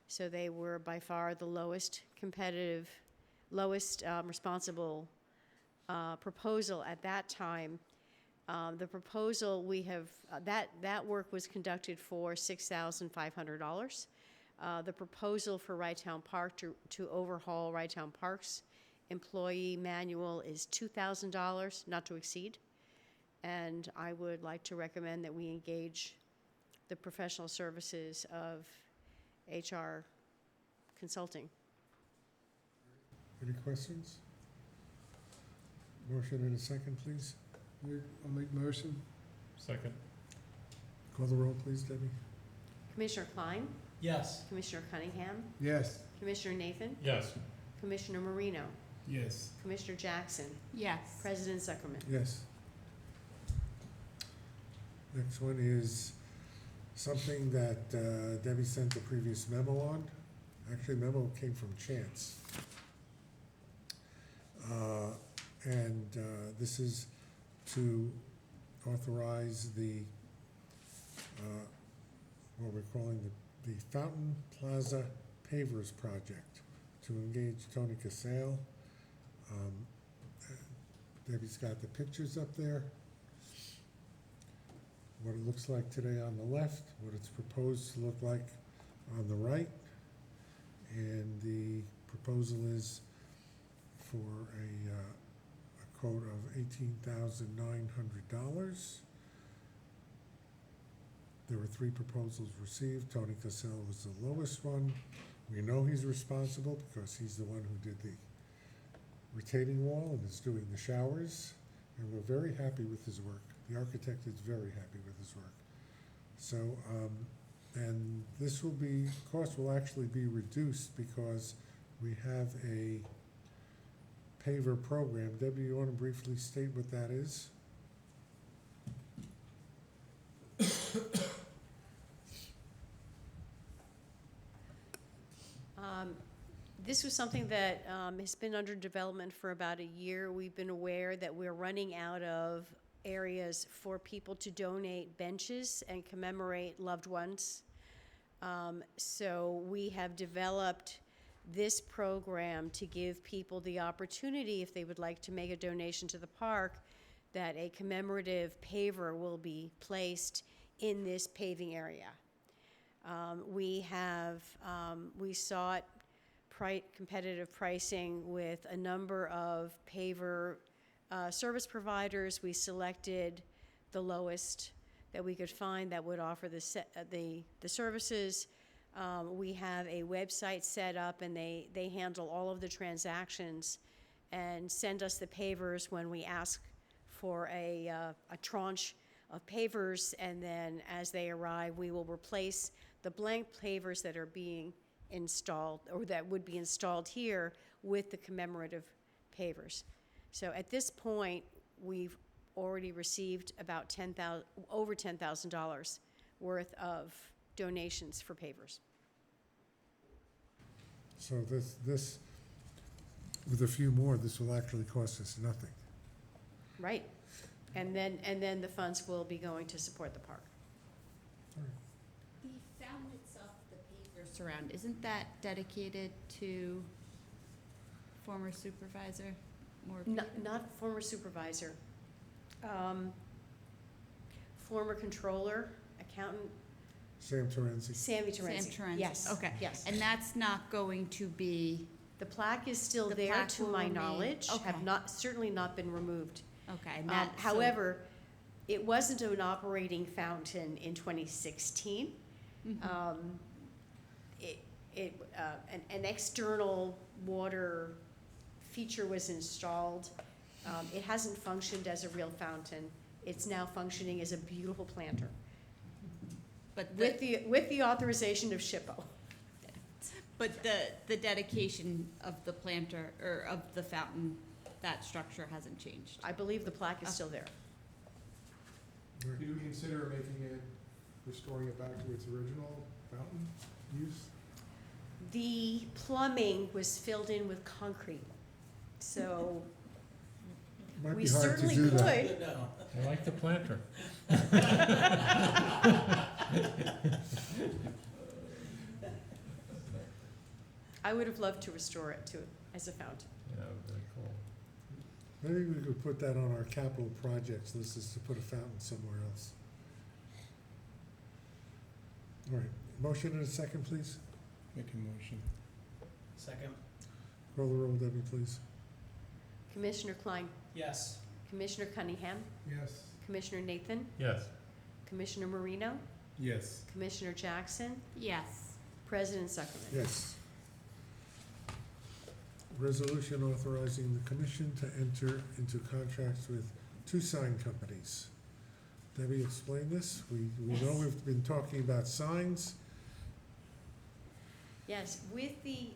So they were by far the lowest responsible proposal at that time. The proposal that work was conducted for $6,500. The proposal for Ragtown Park to overhaul Ragtown Park's employee manual is $2,000, not to exceed. And I would like to recommend that we engage the professional services of HR consulting. Any questions? Motion and a second, please. I'll make motion. Second. Call the roll, please, Debbie. Commissioner Klein, Yes. Commissioner Cunningham, Yes. Commissioner Nathan, Yes. Commissioner Marino, Yes. Commissioner Jackson, Yes. President Zuckerman. Yes. Next one is something that Debbie sent a previous memo on. Actually, memo came from Chance. And this is to authorize the, what we're calling the Fountain Plaza Pavers Project to engage Tony Casale. Debbie's got the pictures up there. What it looks like today on the left, what it's proposed to look like on the right. And the proposal is for a quote of $18,900. There were 3 proposals received. Tony Cassell was the lowest one. We know he's responsible because he's the one who did the retaining wall and is doing the showers. And we're very happy with his work. The architect is very happy with his work. So, and this will be, cost will actually be reduced because we have a paver program. Debbie, you want to briefly state what that is? This was something that has been under development for about a year. We've been aware that we're running out of areas for people to donate benches and commemorate loved ones. So we have developed this program to give people the opportunity, if they would like to make a donation to the park, that a commemorative paver will be placed in this paving area. We sought competitive pricing with a number of paver service providers. We selected the lowest that we could find that would offer the services. We have a website set up, and they handle all of the transactions and send us the pavers when we ask for a tranche of pavers, and then as they arrive, we will replace the blank pavers that are being installed, or that would be installed here, with the commemorative pavers. So at this point, we've already received about over $10,000 worth of donations for pavers. So this, with a few more, this will actually cost us nothing. Right. And then the funds will be going to support the park. The fountain itself, the paver surround, isn't that dedicated to former supervisor Morgan? Not former supervisor. Former controller, accountant, Sam Terenzi. Sammy Terenzi. Sam Terenzi. Yes. Okay. Yes. And that's not going to be, The plaque is still The there, plaque to will my remain. knowledge, have Okay. certainly not been removed. okay, and that, so- However, it wasn't an operating fountain in 2016. Mhm. An external water feature was installed. It hasn't functioned as a real fountain. It's now functioning as a beautiful planter but with the authorization of SHPO. But the dedication of the planter, or of the fountain, that structure hasn't changed. I believe the plaque is still there. Do you consider making it, restoring it back to its original fountain use? The plumbing was filled in with concrete, so Might we be hard to certainly do that. could. No. I like the planter. I would have loved to restore it as a fountain. Yeah, very cool. Maybe we could put that on our capital projects list, is to put a fountain somewhere else. All right, motion and a second, please. Make a motion. Second. Call the roll, Debbie, please. Commissioner Klein, Yes. Commissioner Cunningham, Yes. Commissioner Nathan, Yes. Commissioner Marino, Yes. Commissioner Jackson, Yes. President Zuckerman. Yes. Resolution authorizing the commission to enter into contracts with two sign companies. Debbie, explain this. We know we've been talking about signs. Yes, with the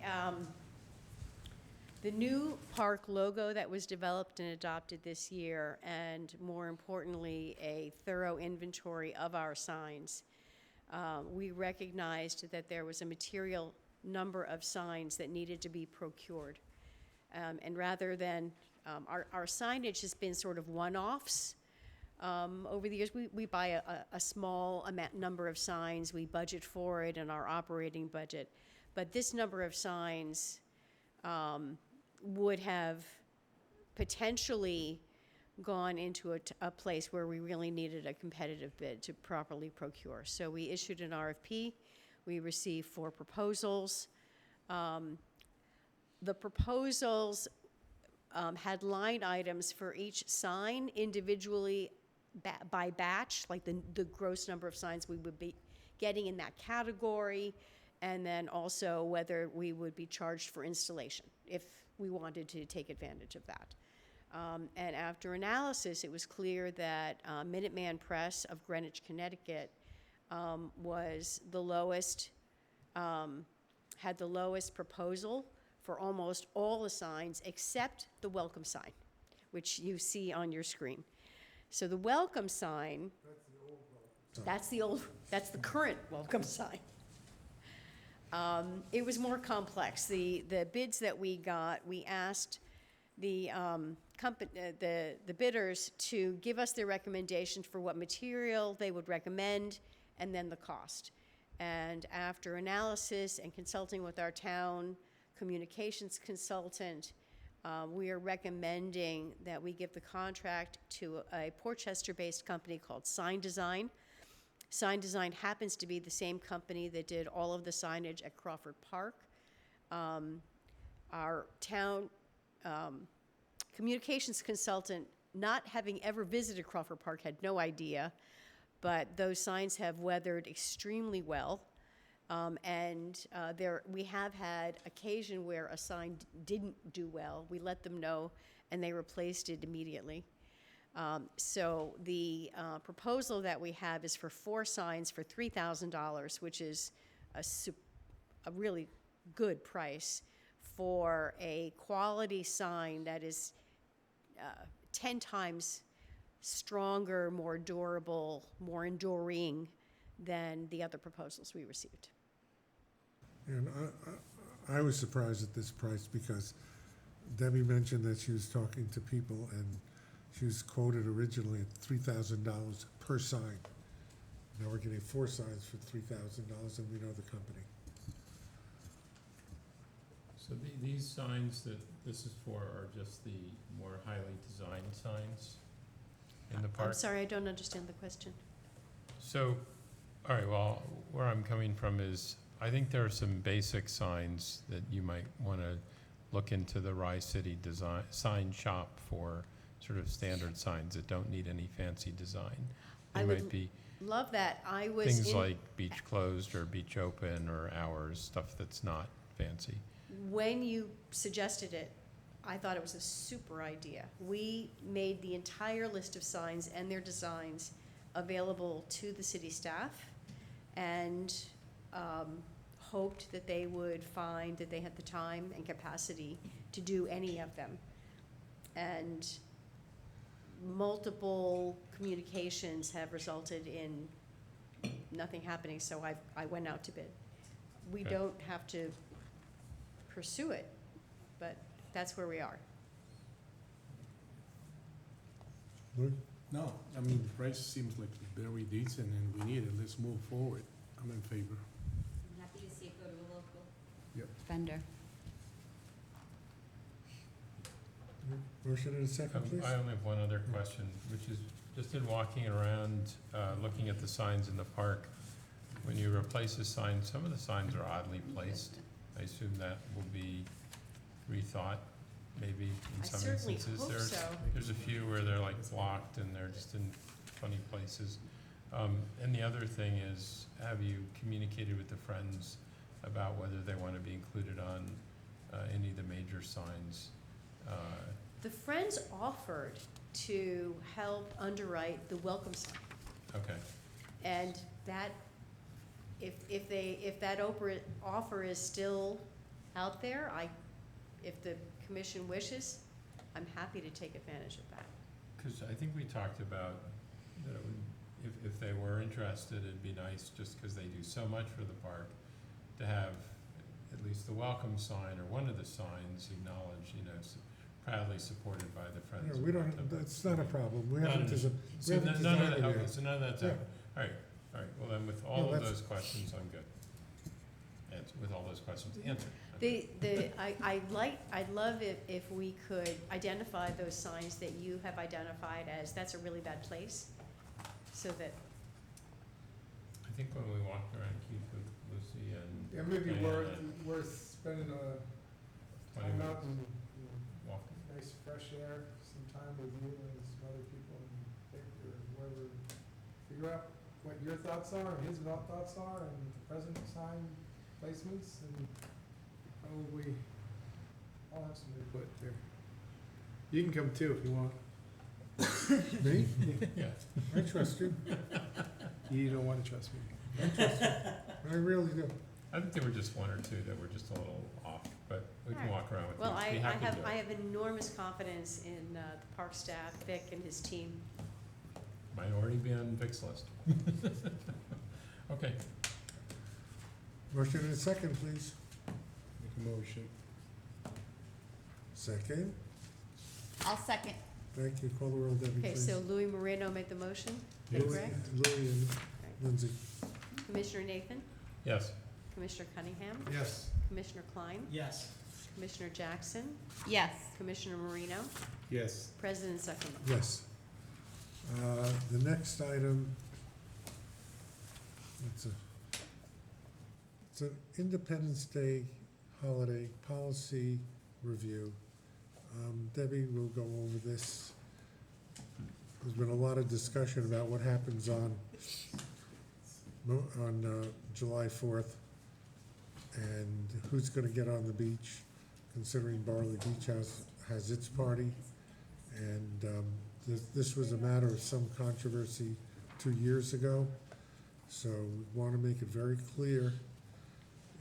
new park logo that was developed and adopted this year, and more importantly, a thorough inventory of our signs, we recognized that there was a material number of signs that needed to be procured. And rather than, our signage has been sort of one-offs. Over the years, we buy a small number of signs, we budget for it in our operating budget. But this number of signs would have potentially gone into a place where we really needed a competitive bid to properly procure. So we issued an RFP. We received 4 proposals. The proposals had line items for each sign individually by batch, like the gross number of signs we would be getting in that category, and then also whether we would be charged for installation if we wanted to take advantage of that. And after analysis, it was clear that Minuteman Press of Greenwich, Connecticut was the lowest, had the lowest proposal for almost all the signs except the welcome sign, which you see on your screen. So the welcome sign, that's the current welcome sign. It was more complex. The bids that we got, we asked the bidders to give us their recommendations for what material they would recommend, and then the cost. And after analysis and consulting with our town communications consultant, we are recommending that we give the contract to a Portchester-based company called Sign Design. Sign Design happens to be the same company that did all of the signage at Crawford Park. Our town communications consultant, not having ever visited Crawford Park, had no idea, but those signs have weathered extremely well. We have had occasion where a sign didn't do well. We let them know, and they replaced it immediately. So the proposal that we have is for 4 signs for $3,000, which is a really good price for a quality sign that is 10 times stronger, more durable, more enduring than the other proposals we received. And I was surprised at this price because Debbie mentioned that she was talking to people and she was quoted originally at $3,000 per sign. Now we're getting 4 signs for $3,000 and we know the company. So these signs that this is for are just the more highly designed signs in the park? I'm sorry, I don't understand the question. So, all right, well, where I'm coming from is, I think there are some basic signs that you might want to look into the Rye City design sign shop for sort of standard signs that don't need any fancy design. They I would might be love that. I was things like beach closed or beach open or hours, stuff that's not fancy. when you suggested it, I thought it was a super idea. We made the entire list of signs and their designs available to the city staff and hoped that they would find that they had the time and capacity to do any of them. And multiple communications have resulted in nothing happening, so I went out to bid. We Okay. don't have to pursue it, but that's where we are. Lloyd? No, I mean, the price seems like very decent and we need it. Let's move forward. I'm in favor. I'm happy to see it go to a local Yep. vendor. Motion and a second, please. I only have one other question, which is just in walking around, looking at the signs in the park, when you replace a sign, some of the signs are oddly placed. I assume that will be rethought, maybe in I some certainly instances. hope so. There's a few where they're like blocked and they're just in funny places. And the other thing is, have you communicated with the Friends about whether they want to be included on any of the major signs The Friends offered to help underwrite the welcome sign. Okay, And that, if that offer is still out there, if the commission wishes, I'm happy to take advantage of that. because I think we talked about that it would, if they were interested, it'd be nice, just because they do so much for the park, to have at least the welcome sign or one of the signs acknowledged, proudly supported by the Friends. Yeah, of we don't, Rockham Park. that's not a problem. We None haven't, of desi- we So haven't none of designed that, it okay, yet. so none of that's Yeah. out. All right, well then with No, all of that's- those questions, I'm good. With all those questions answered. I'm I'd love if we could identify those signs that you have identified as, that's a really bad place, so that, I think when we walked around Keith with Lucy and. Yeah, maybe Diana, worth spending a 20 time minutes out and, walking. nice fresh air, some time with you and some other people and pick or whoever, figure out what your thoughts are and his thoughts are and the present time placements and probably I'll have some input there. You can come too if you want. Me? Yeah. I trust you. You don't want to trust me. I really do. I think there were just one or two that were just a little off, but we can Alright. walk around with you. well, Be happy to do it. I have enormous confidence in the park staff, Vic and his team. Might already be on Vic's list. Okay, Motion and a second, please. Make a motion. Second. I'll second. Thank you. Call the roll, Debbie, Okay, please. so Louis Moreno made the motion, is that Louis- correct? Louis and Lindsay. Commissioner Nathan, yes. Commissioner Cunningham, Yes. Commissioner Klein, Yes. Commissioner Jackson, Yes. Commissioner Marino, Yes. President Zuckerman. Yes. The next item, it's an Independence Day holiday policy review. Debbie will go over this. There's been a lot of discussion about what happens on July 4th and who's gonna get on the beach, considering Barley Beach House has its party. And this was a matter of some controversy 2 years ago, so we want to make it very clear.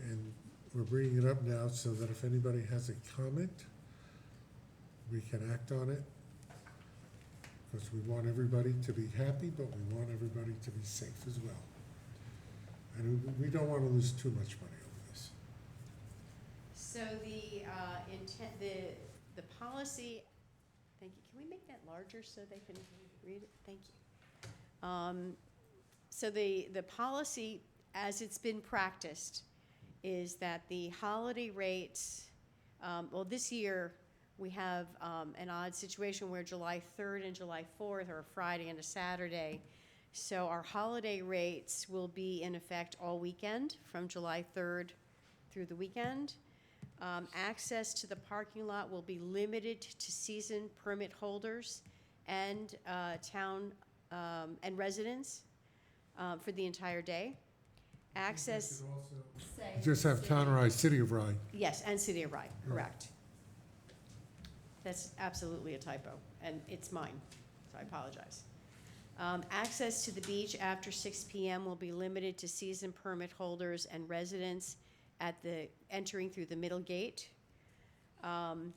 And we're bringing it up now so that if anybody has a comment, we can act on it. Because we want everybody to be happy, but we want everybody to be safe as well. And we don't want to lose too much money over this. So the intent, the policy, thank you, can we make that larger so they can read it? Thank you. So the policy, as it's been practiced, is that the holiday rates, well, this year, we have an odd situation where July 3rd and July 4th are a Friday and a Saturday. So our holiday rates will be in effect all weekend, from July 3rd through the weekend. Access to the parking lot will be limited to season permit holders and town and residents for the entire day. Access, Just have Town of Rye, City of Rye. yes, and City of Rye, correct. That's absolutely a typo, and it's mine, so I apologize. Access to the beach after 6 p.m. will be limited to season permit holders and residents at the, entering through the middle gate. In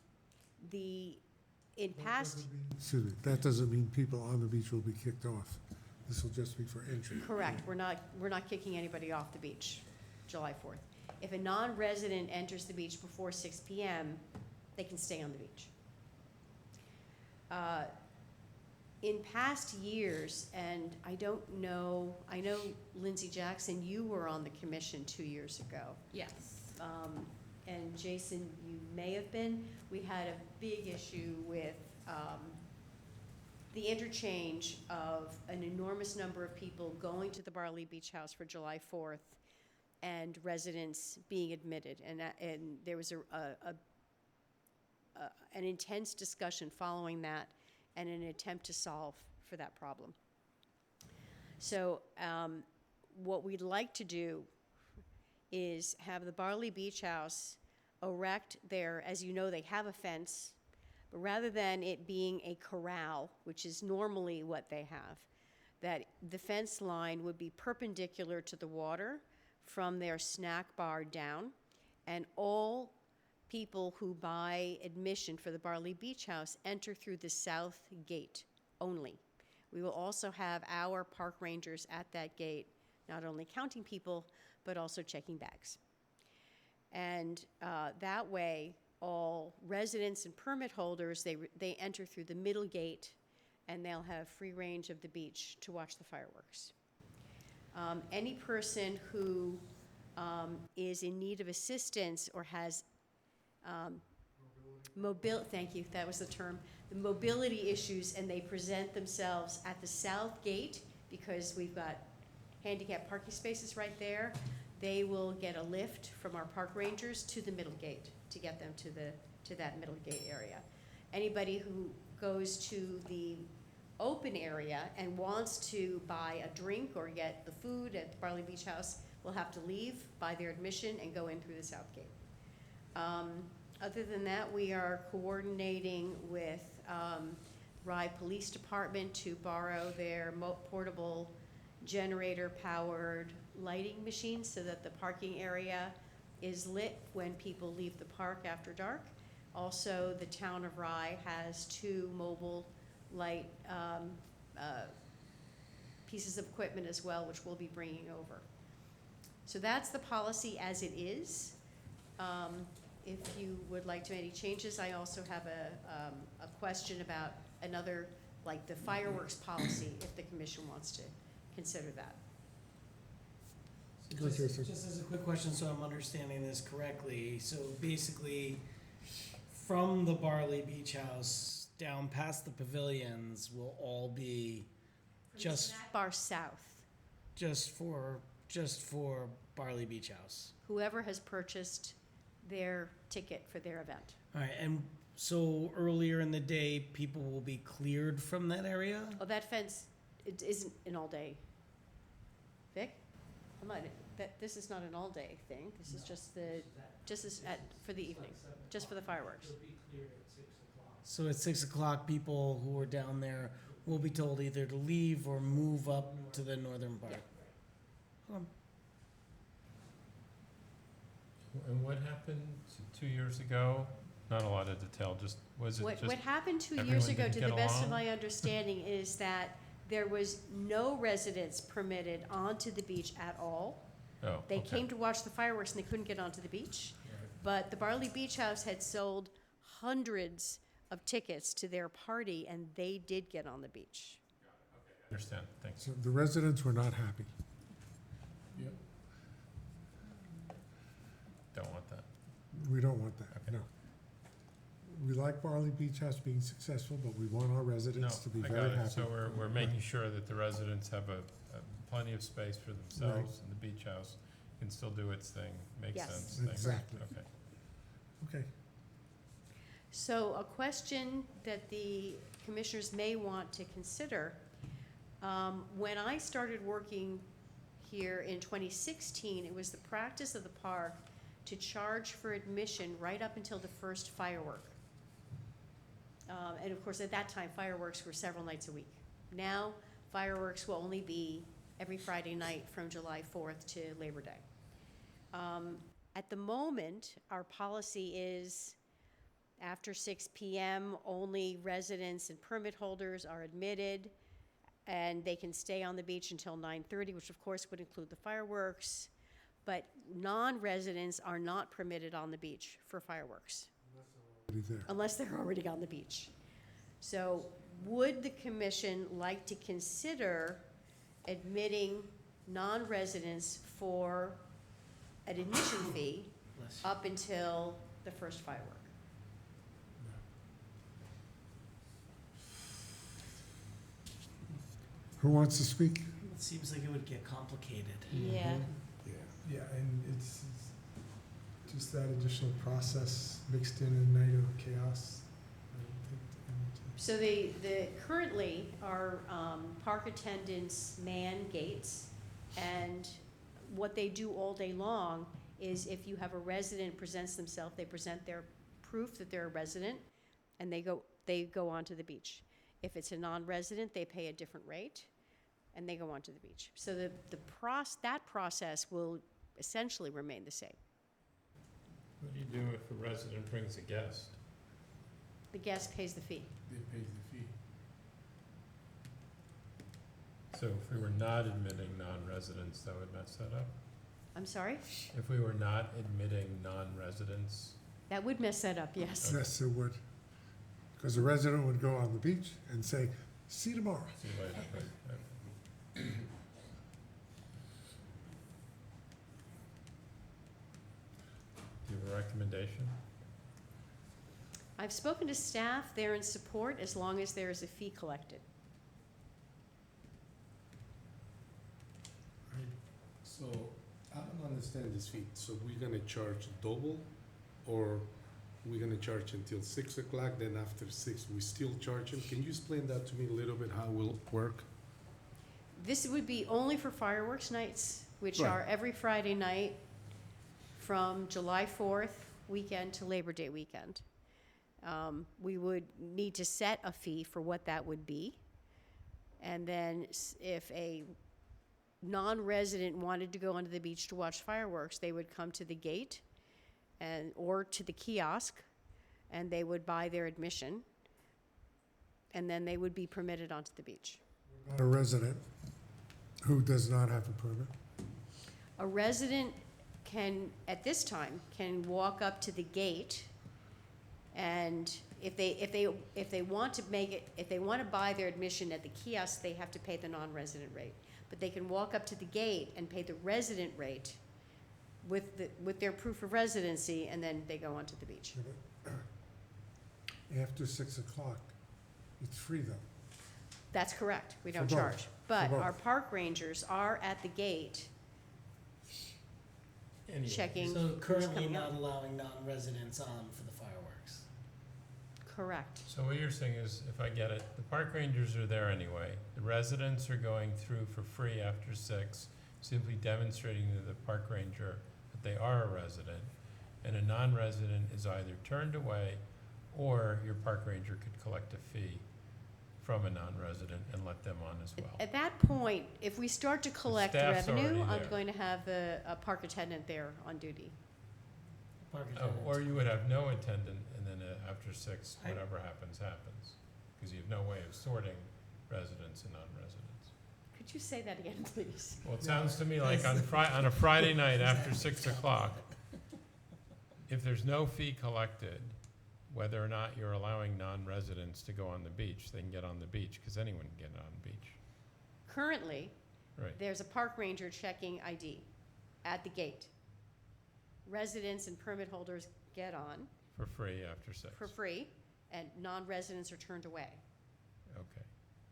past, Excuse me, that doesn't mean people on the beach will be kicked off. This will just be for entry. correct, we're not kicking anybody off the beach, July 4th. If a non-resident enters the beach before 6 p.m., they can stay on the beach. In past years, and I know Lindsay Jackson, you were on the commission 2 years ago. Yes. And Jason, you may have been, we had a big issue with the interchange of an enormous number of people going to the Barley Beach House for July 4th and residents being admitted. And there was an intense discussion following that and an attempt to solve for that problem. So what we'd like to do is have the Barley Beach House erect there, as you know, they have a fence, But rather than it being a corral, which is normally what they have, that the fence line would be perpendicular to the water from their snack bar down, and all people who buy admission for the Barley Beach House enter through the south gate only. We will also have our park rangers at that gate, not only counting people, but also checking bags. And that way, all residents and permit holders, they enter through the middle gate, and they'll have free range of the beach to watch the fireworks. Any person who is in need of assistance or has thank you, that was the term, the mobility issues, and they present themselves at the south gate, because we've got handicap parking spaces right there, they will get a lift from our park rangers to the middle gate to get them to that middle gate area. Anybody who goes to the open area and wants to buy a drink or get the food at the Barley Beach House will have to leave, buy their admission, and go in through the south gate. Other than that, we are coordinating with Rye Police Department to borrow their portable generator-powered lighting machines so that the parking area is lit when people leave the park after dark. Also, the town of Rye has 2 mobile light pieces of equipment as well, which we'll be bringing over. So that's the policy as it is. If you would like to make any changes, I also have a question about another, like the fireworks policy, if the commission wants to consider that. Go ahead, sir. Just as a quick question, so I'm understanding this correctly, so basically, from the Barley Beach House down past the pavilions will all be just Bar south, for Barley Beach House. whoever has purchased their ticket for their event. All right, and so earlier in the day, people will be cleared from that area? Oh, that fence, it isn't an all-day. Vic? This is not an all-day thing. This is just for the evening, just for the fireworks. It'll be cleared at 6 o'clock. So at 6 o'clock, people who are down there will be told either to leave or move up to the northern part. And what happened 2 years ago? Not a lot of detail, just, was it What just, happened 2 everyone years ago, didn't to get the best of along? my understanding, is that there was no residents permitted onto the beach at all. oh, They okay. came to watch the fireworks and they couldn't get onto the beach. But the Barley Beach House had sold hundreds of tickets to their party, and they did get on the beach. Understand, thanks. So the residents were not happy. Yep. Don't want that. We don't want that, Okay. no. We like Barley Beach House being successful, but we want our No, residents to be I very got it. happy. So we're making sure that the residents have plenty of space for themselves, and the beach house can still do its thing. Makes Yes. sense. Thanks. Exactly. Okay. Okay, So a question that the commissioners may want to consider, when I started working here in 2016, it was the practice of the park to charge for admission right up until the first firework. And of course, at that time, fireworks were several nights a week. Now, fireworks will only be every Friday night from July 4th to Labor Day. At the moment, our policy is after 6 p.m., only residents and permit holders are admitted, and they can stay on the beach until 9:30, which of course would include the fireworks. But non-residents are not permitted on the beach for fireworks, already there. unless they're already on the beach. So would the commission like to consider admitting non-residents for an admission fee up until the first firework? Who wants to speak? It seems like it would get complicated. Yeah. Yeah, and it's just that additional process mixed in a night of chaos. I don't think, So currently, our park attendants man gates, and what they do all day long is if you have a resident presents themselves, they present their proof that they're a resident, and they go onto the beach. If it's a non-resident, they pay a different rate, and they go onto the beach. So that process will essentially remain the same. What do you do if a resident brings a guest? The guest pays the fee. They pay the fee. So if we were not admitting non-residents, that would mess that up? I'm sorry? If we were not admitting non-residents, That would mess that up, yes. Yes, it would. Because the resident would go on the beach and say, see you tomorrow. see you later, right, right. Do you have a recommendation? I've spoken to staff, they're in support as long as there is a fee collected. So, I don't understand this fee. So we're gonna charge double, or we're gonna charge until 6 o'clock, then after 6, we still charge them? Can you explain that to me a little bit, how it will work? This would be only for fireworks nights, which Right. are every Friday night from July 4th weekend to Labor Day weekend. We would need to set a fee for what that would be. And then if a non-resident wanted to go onto the beach to watch fireworks, they would come to the gate or to the kiosk, and they would buy their admission, and then they would be permitted onto the beach. Not a resident who does not have a permit. A resident can, at this time, can walk up to the gate, and if they want to make it, if they want to buy their admission at the kiosk, they have to pay the non-resident rate. But they can walk up to the gate and pay the resident rate with their proof of residency, and then they go onto the beach. After 6 o'clock, it's free though. That's correct, we don't For both. charge. But both. our park rangers are at the gate Anyway, checking So who's currently coming not out. allowing non-residents on for the fireworks. Correct. So what you're saying is, if I get it, the park rangers are there anyway. The residents are going through for free after 6, simply demonstrating to the park ranger that they are a resident. And a non-resident is either turned away, or your park ranger could collect a fee from a non-resident and let them on as well. At that point, if we start to collect staff's revenue, already I'm there. going to have a park attendant there on duty. Park Oh, attendants. or you would have no attendant, and then after 6, I- whatever happens, happens. Because you have no way of sorting residents and non-residents. Could you say that again, please? Well, it sounds to me like on a Friday night after 6 o'clock, if there's no fee collected, whether or not you're allowing non-residents to go on the beach, they can get on the beach, because anyone can get on the beach. Currently, Right. there's a park ranger checking ID at the gate. Residents and permit holders get on For free after 6. for free, and non-residents are turned away. Okay.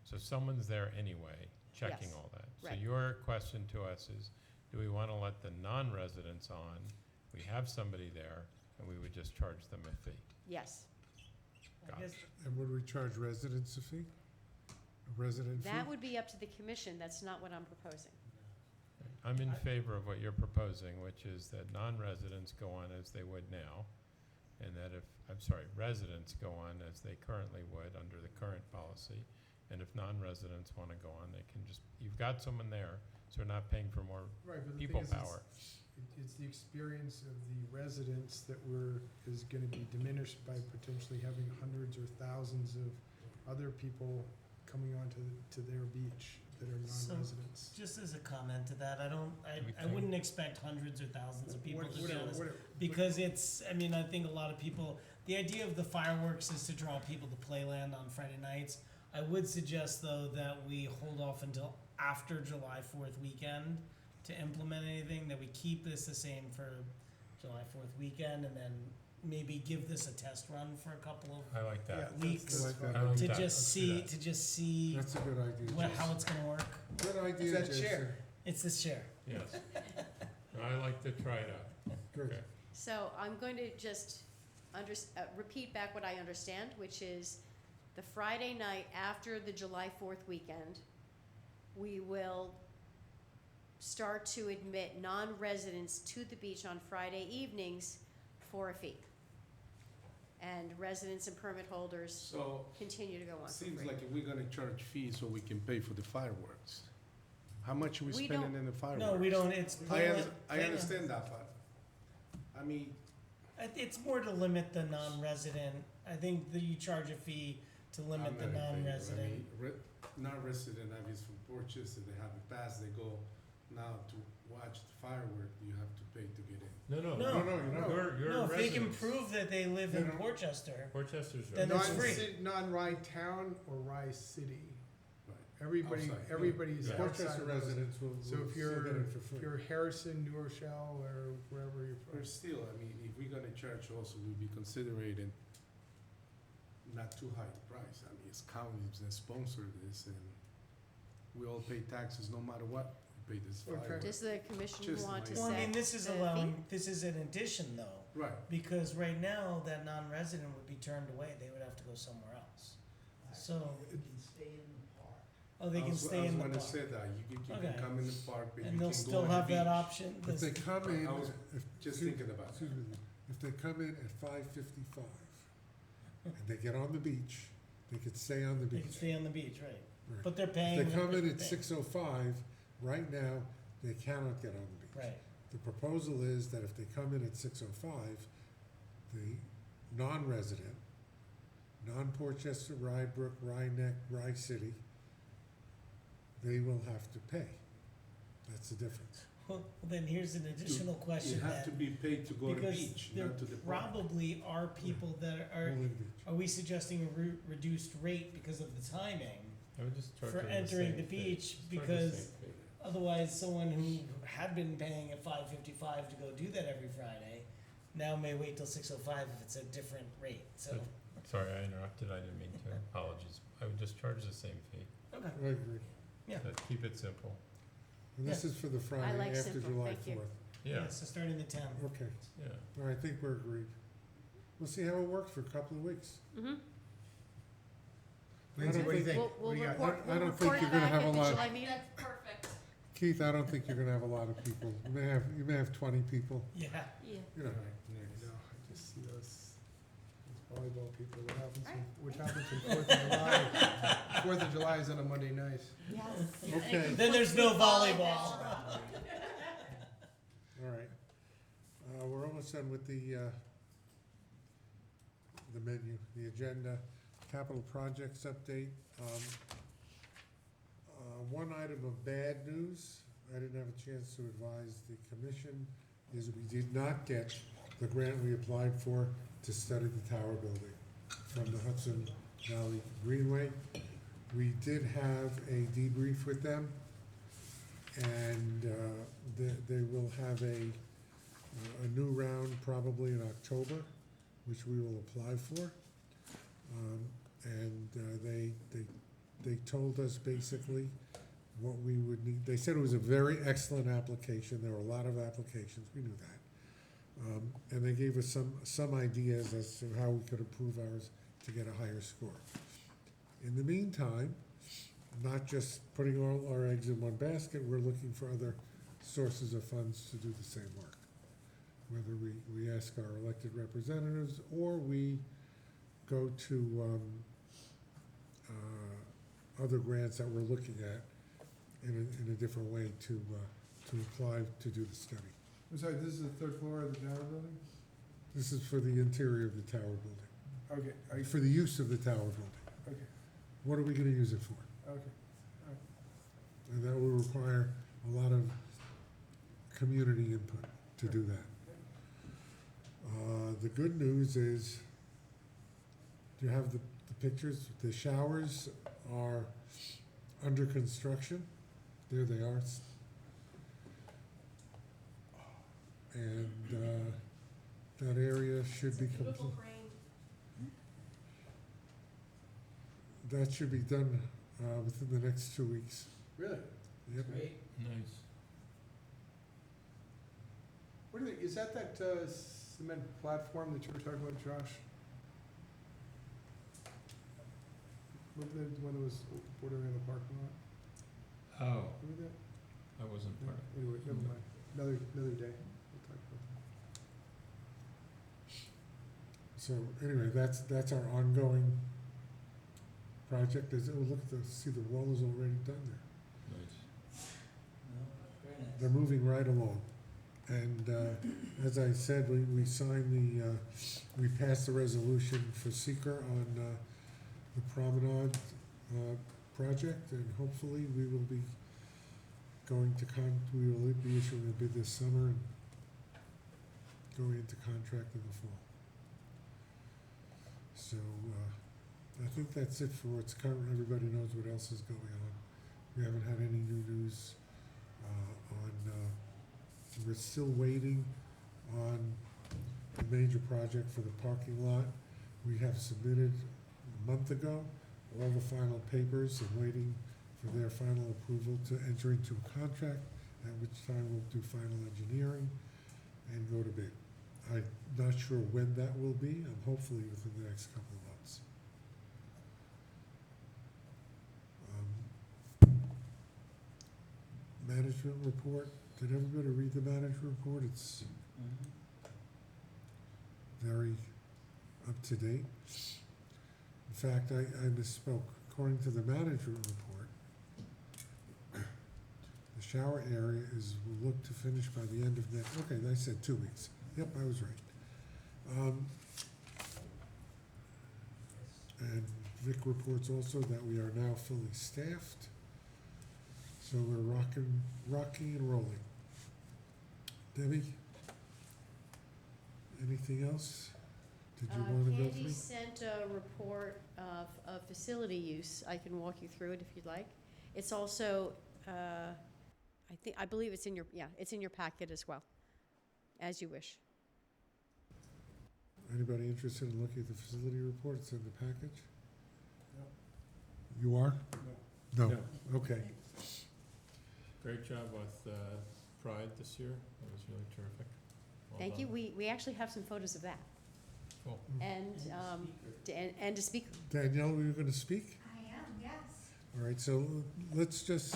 So someone's there anyway, checking Yes. all that. So Right. your question to us is, do we want to let the non-residents on? We have somebody there, and we would just charge them a fee. Yes. I Got guess And would we charge residents a fee? A resident fee? That would be up to the commission. That's not what I'm proposing. I'm in favor of what you're proposing, which is that non-residents go on as they would now, and that residents go on as they currently would under the current policy. And if non-residents want to go on, they can just, you've got someone there, so they're not paying for more Right, but the people thing is, power. it's the experience of the residents that is gonna be diminished by potentially having hundreds or thousands of other people coming onto to their beach that are So- non-residents. just as a comment to that, Do we I wouldn't expect hundreds or thousands of people to be honest. Whatever. Because I think a lot of people, the idea of the fireworks is to draw people to Playland on Friday nights. I would suggest though that we hold off until after July 4th weekend to implement anything, that we keep this the same for July 4th weekend, and then maybe give this a test run for a couple of I like that. Yeah, weeks I like that. I like to that. just Let's do see That's a good idea, how Jason. it's gonna work. Good idea, It's that chair. Jason. It's this chair. Yes. I like to try it out. Good. Okay. So I'm going to just repeat back what I understand, which is the Friday night after the July 4th weekend, we will start to admit non-residents to the beach on Friday evenings for a fee. and residents and permit holders So, continue to go on for seems free. like if we're gonna charge fees so we can pay for the fireworks, how much are we We spending don't- in the fireworks? No, we don't, it's. I understand that, but, I mean, It's more to limit the non-resident, I think that you charge a fee to limit the I'm not in favor. I non-resident. mean, non-resident, I mean, from Portchester, they have a pass, they go now to watch the firework, you have to pay to get in. No, no, No, no, no, you're not. you're No, if they can residents. prove that they live They in don't- Portchester, Portchester's Then right. it's free. Non-Rye town or Rye city. Right. Everybody, Outside. everybody's Yeah. outside Portchester of those. residents will So if still get it for if free. you're Harrison, New Rochelle, or wherever you're from. But still, I mean, if we're gonna charge also, we'll be considering not too high the price. I mean, it's counties that sponsor this and we all pay taxes no matter what, we pay this Okay. fireworks. Does the commission Just want to my- well, I set mean, this is the fee? allowing, this is an addition though, Right, because right now, that non-resident would be turned away, they would have to go somewhere else. So, You can stay in the park. oh, they can stay in the I was park, gonna say that, you can Okay. come in the park, but you and can they'll go still on the have that beach. option. If they come in, I was if, Just excuse- thinking about it. excuse me, if they come in at 5:55 and they get on the beach, they could stay on the They can beach. stay on the beach, right, Right. but they're paying. If they come what in they're at paying. 6:05, right now, they cannot get on the beach. Right, The proposal is that if they come in at 6:05, the non-resident, non-Portchester, Rye Brook, Rye Neck, Rye City, they will have to pay. That's the difference. well, then here's an additional You question have to then, be paid to go to the because beach, there not to the park. probably are people that are, Only the beach. are we suggesting a reduced rate because of the timing? I would just charge For them entering same the fee. beach, Just charge the because same fee. otherwise someone who had been paying at 5:55 to go do that every Friday now may wait till 6:05 if it's a different rate, so. Sorry, I interrupted, I didn't mean to, apologies. I would just charge the same fee, Okay. I agree. Yeah. keep it simple. And this is for the Friday like after simple, July thank you. 4th. Yeah, So starting the 10th. Okay, yeah. all right, I think we're agreed. We'll see how it works for a couple of weeks. Mm-hmm. Lindsay, what do you think? We'll What do you got? report, I we'll don't think report you're gonna back have at a the lot- July meeting. perfect. Keith, I don't think you're gonna have a lot of people. You may have 20 people, Yeah. Yeah. you know. No, I just see those volleyball people, what happens on 4th of July? 4th of July is on a Monday night. Yes. Okay. Then there's no volleyball. All right. We're almost done with the menu, the agenda, capital projects update. One item of bad news, I didn't have a chance to advise the commission, is we did not get the grant we applied for to study the tower building from the Hudson Valley Greenway. We did have a debrief with them, and they will have a new round probably in October, which we will apply for. And they told us basically what we would need. They said it was a very excellent application. There were a lot of applications. We knew that. And they gave us some ideas as to how we could improve ours to get a higher score. In the meantime, not just putting all our eggs in one basket, we're looking for other sources of funds to do the same work. Whether we ask our elected representatives or we go to other grants that we're looking at in a different way to apply to do the study. I'm sorry, this is the 3rd floor of the tower building? This is for the interior of the tower building, Okay, for the use of the tower building. okay, What are we gonna use it for? okay. And that will require a lot of community input to do that. The good news is, do you have the pictures? The showers are under construction. There they are. And that area should be complete. That should be done within the next 2 weeks. Really? Yep. Great. Nice. What are they, is that cement platform that you were talking about, Josh? What the one that was bordering the parking lot? Oh, Remember that? I wasn't part of Anyway, never mind. Another day. We'll talk about So anyway, that's our ongoing project. Look at see the wall is already done there. Nice. No, very nice. They're moving right along. And as I said, we signed we passed the resolution for SEQRA on the promenade project, and hopefully we will be going to we will be issuing a bid this summer and going into contract in the fall. So I think that's it for what's current. Everybody knows what else is going on. We haven't had any new news we're still waiting on the major project for the parking lot. We have submitted a month ago all the final papers and waiting for their final approval to enter into a contract, at which time we'll do final engineering and go to bid. I'm not sure when that will be. I'm hopefully within the next couple of months. Management report. Did everybody read the management report? It's Mhm. very up to date. In fact, I misspoke. According to the management report, the shower area will look to finish by the end of next. Okay, I said 2 weeks. Yep, I was right. And Vic reports also that we are now fully staffed. So we're rocking and rolling. Debbie, anything else? Did you want to go Candy through? sent a report of facility use. I can walk you through it if you'd like. It's also, I believe it's in your packet as well, as you wish. Anybody interested in looking at the facility report? It's in the package? No. You are? No. No. Okay. Great job with Pride this year. That was really terrific. Well Thank you. done. We actually have some photos of that. Cool. And, and a speaker. Danielle, were you going to speak? I am, yes. All right, so let's just,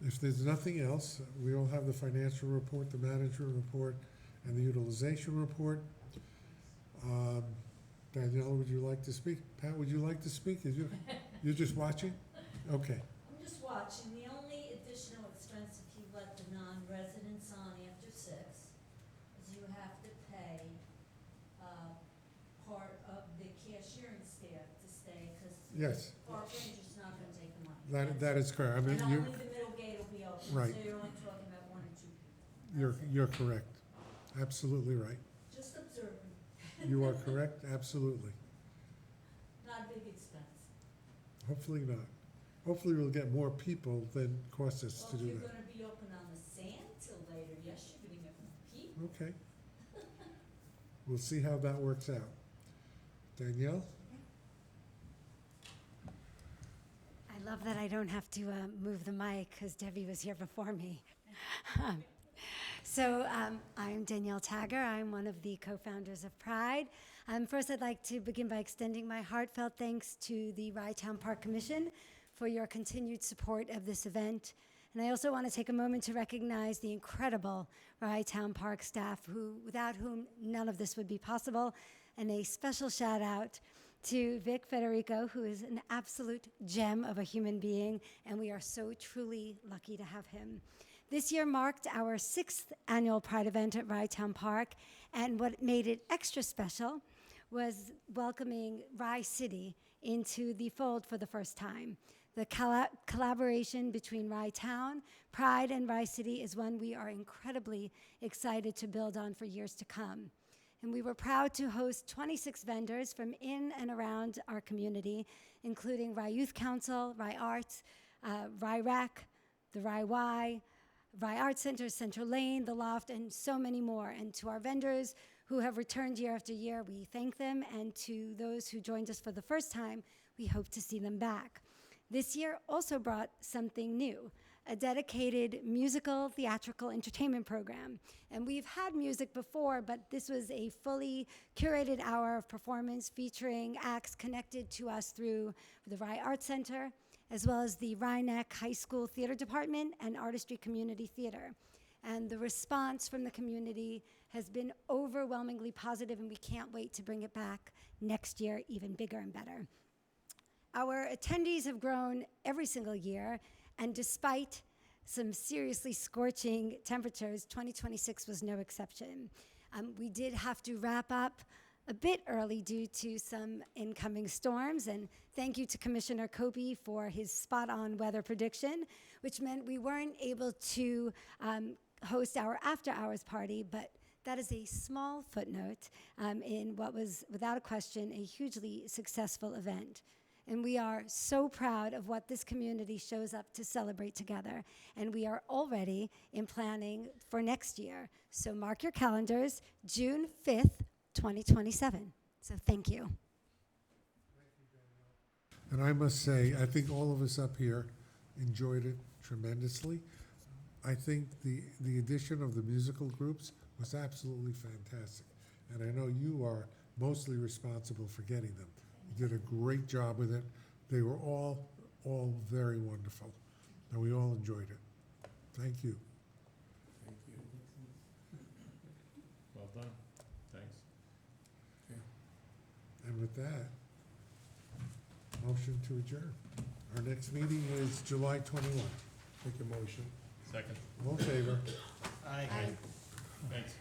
if there's nothing else, we all have the financial report, the management report, and the utilization report. Danielle, would you like to speak? Pat, would you like to speak? You're just watching? Okay. I'm just watching. The only additional expense if you let the non-residents on after 6 is you have to pay part of the cashiering staff to stay, because Yes, park ranger's not gonna take the money. that is correct. I mean, And only the middle gate will be open, so Right. you're only talking about 1 or 2 people. That's it. you're correct. Absolutely right. Just observing, You are correct, absolutely. not a big expense. Hopefully not. Hopefully we'll get more people than cost us Well, to if do you're that. gonna be open on the sand till later, yes, you're gonna get more people. Okay. We'll see how that works out. Danielle? I love that I don't have to move the mic because Debbie was here before me. So I'm Danielle Tagger. I'm one of the co-founders of Pride. First, I'd like to begin by extending my heartfelt thanks to the Rye Town Park Commission for your continued support of this event. And I also want to take a moment to recognize the incredible Rye Town Park staff, without whom none of this would be possible. And a special shout out to Vic Federico, who is an absolute gem of a human being, and we are so truly lucky to have him. This year marked our 6th annual Pride event at Rye Town Park, and what made it extra special was welcoming Rye City into the fold for the first time. The collaboration between Rye Town, Pride, and Rye City is one we are incredibly excited to build on for years to come. And we were proud to host 26 vendors from in and around our community, including Rye Youth Council, Rye Arts, Rye Rec, the Rye Y, Rye Arts Center, Central Lane, The Loft, and so many more. And to our vendors who have returned year after year, we thank them. And to those who joined us for the first time, we hope to see them back. This year also brought something new, a dedicated musical theatrical entertainment program. And we've had music before, but this was a fully curated hour of performance featuring acts connected to us through the Rye Arts Center, as well as the Rye Neck High School Theater Department and Artistry Community Theater. And the response from the community has been overwhelmingly positive, and we can't wait to bring it back next year even bigger and better. Our attendees have grown every single year, and despite some seriously scorching temperatures, 2026 was no exception. We did have to wrap up a bit early due to some incoming storms, and thank you to Commissioner Kobe for his spot-on weather prediction, which meant we weren't able to host our after-hours party, but that is a small footnote in what was, without a question, a hugely successful event. And we are so proud of what this community shows up to celebrate together. And we are already in planning for next year. So mark your calendars, June 5th, 2027. So thank you. And I must say, I think all of us up here enjoyed it tremendously. I think the addition of the musical groups was absolutely fantastic. And I know you are mostly responsible for getting them. You did a great job with it. They were all very wonderful, and we all enjoyed it. Thank you. Thank you. Well done. Thanks. And with that, motion to adjourn. Our next meeting is July 21. Make a motion. Second. All in favor? Aye. Thanks.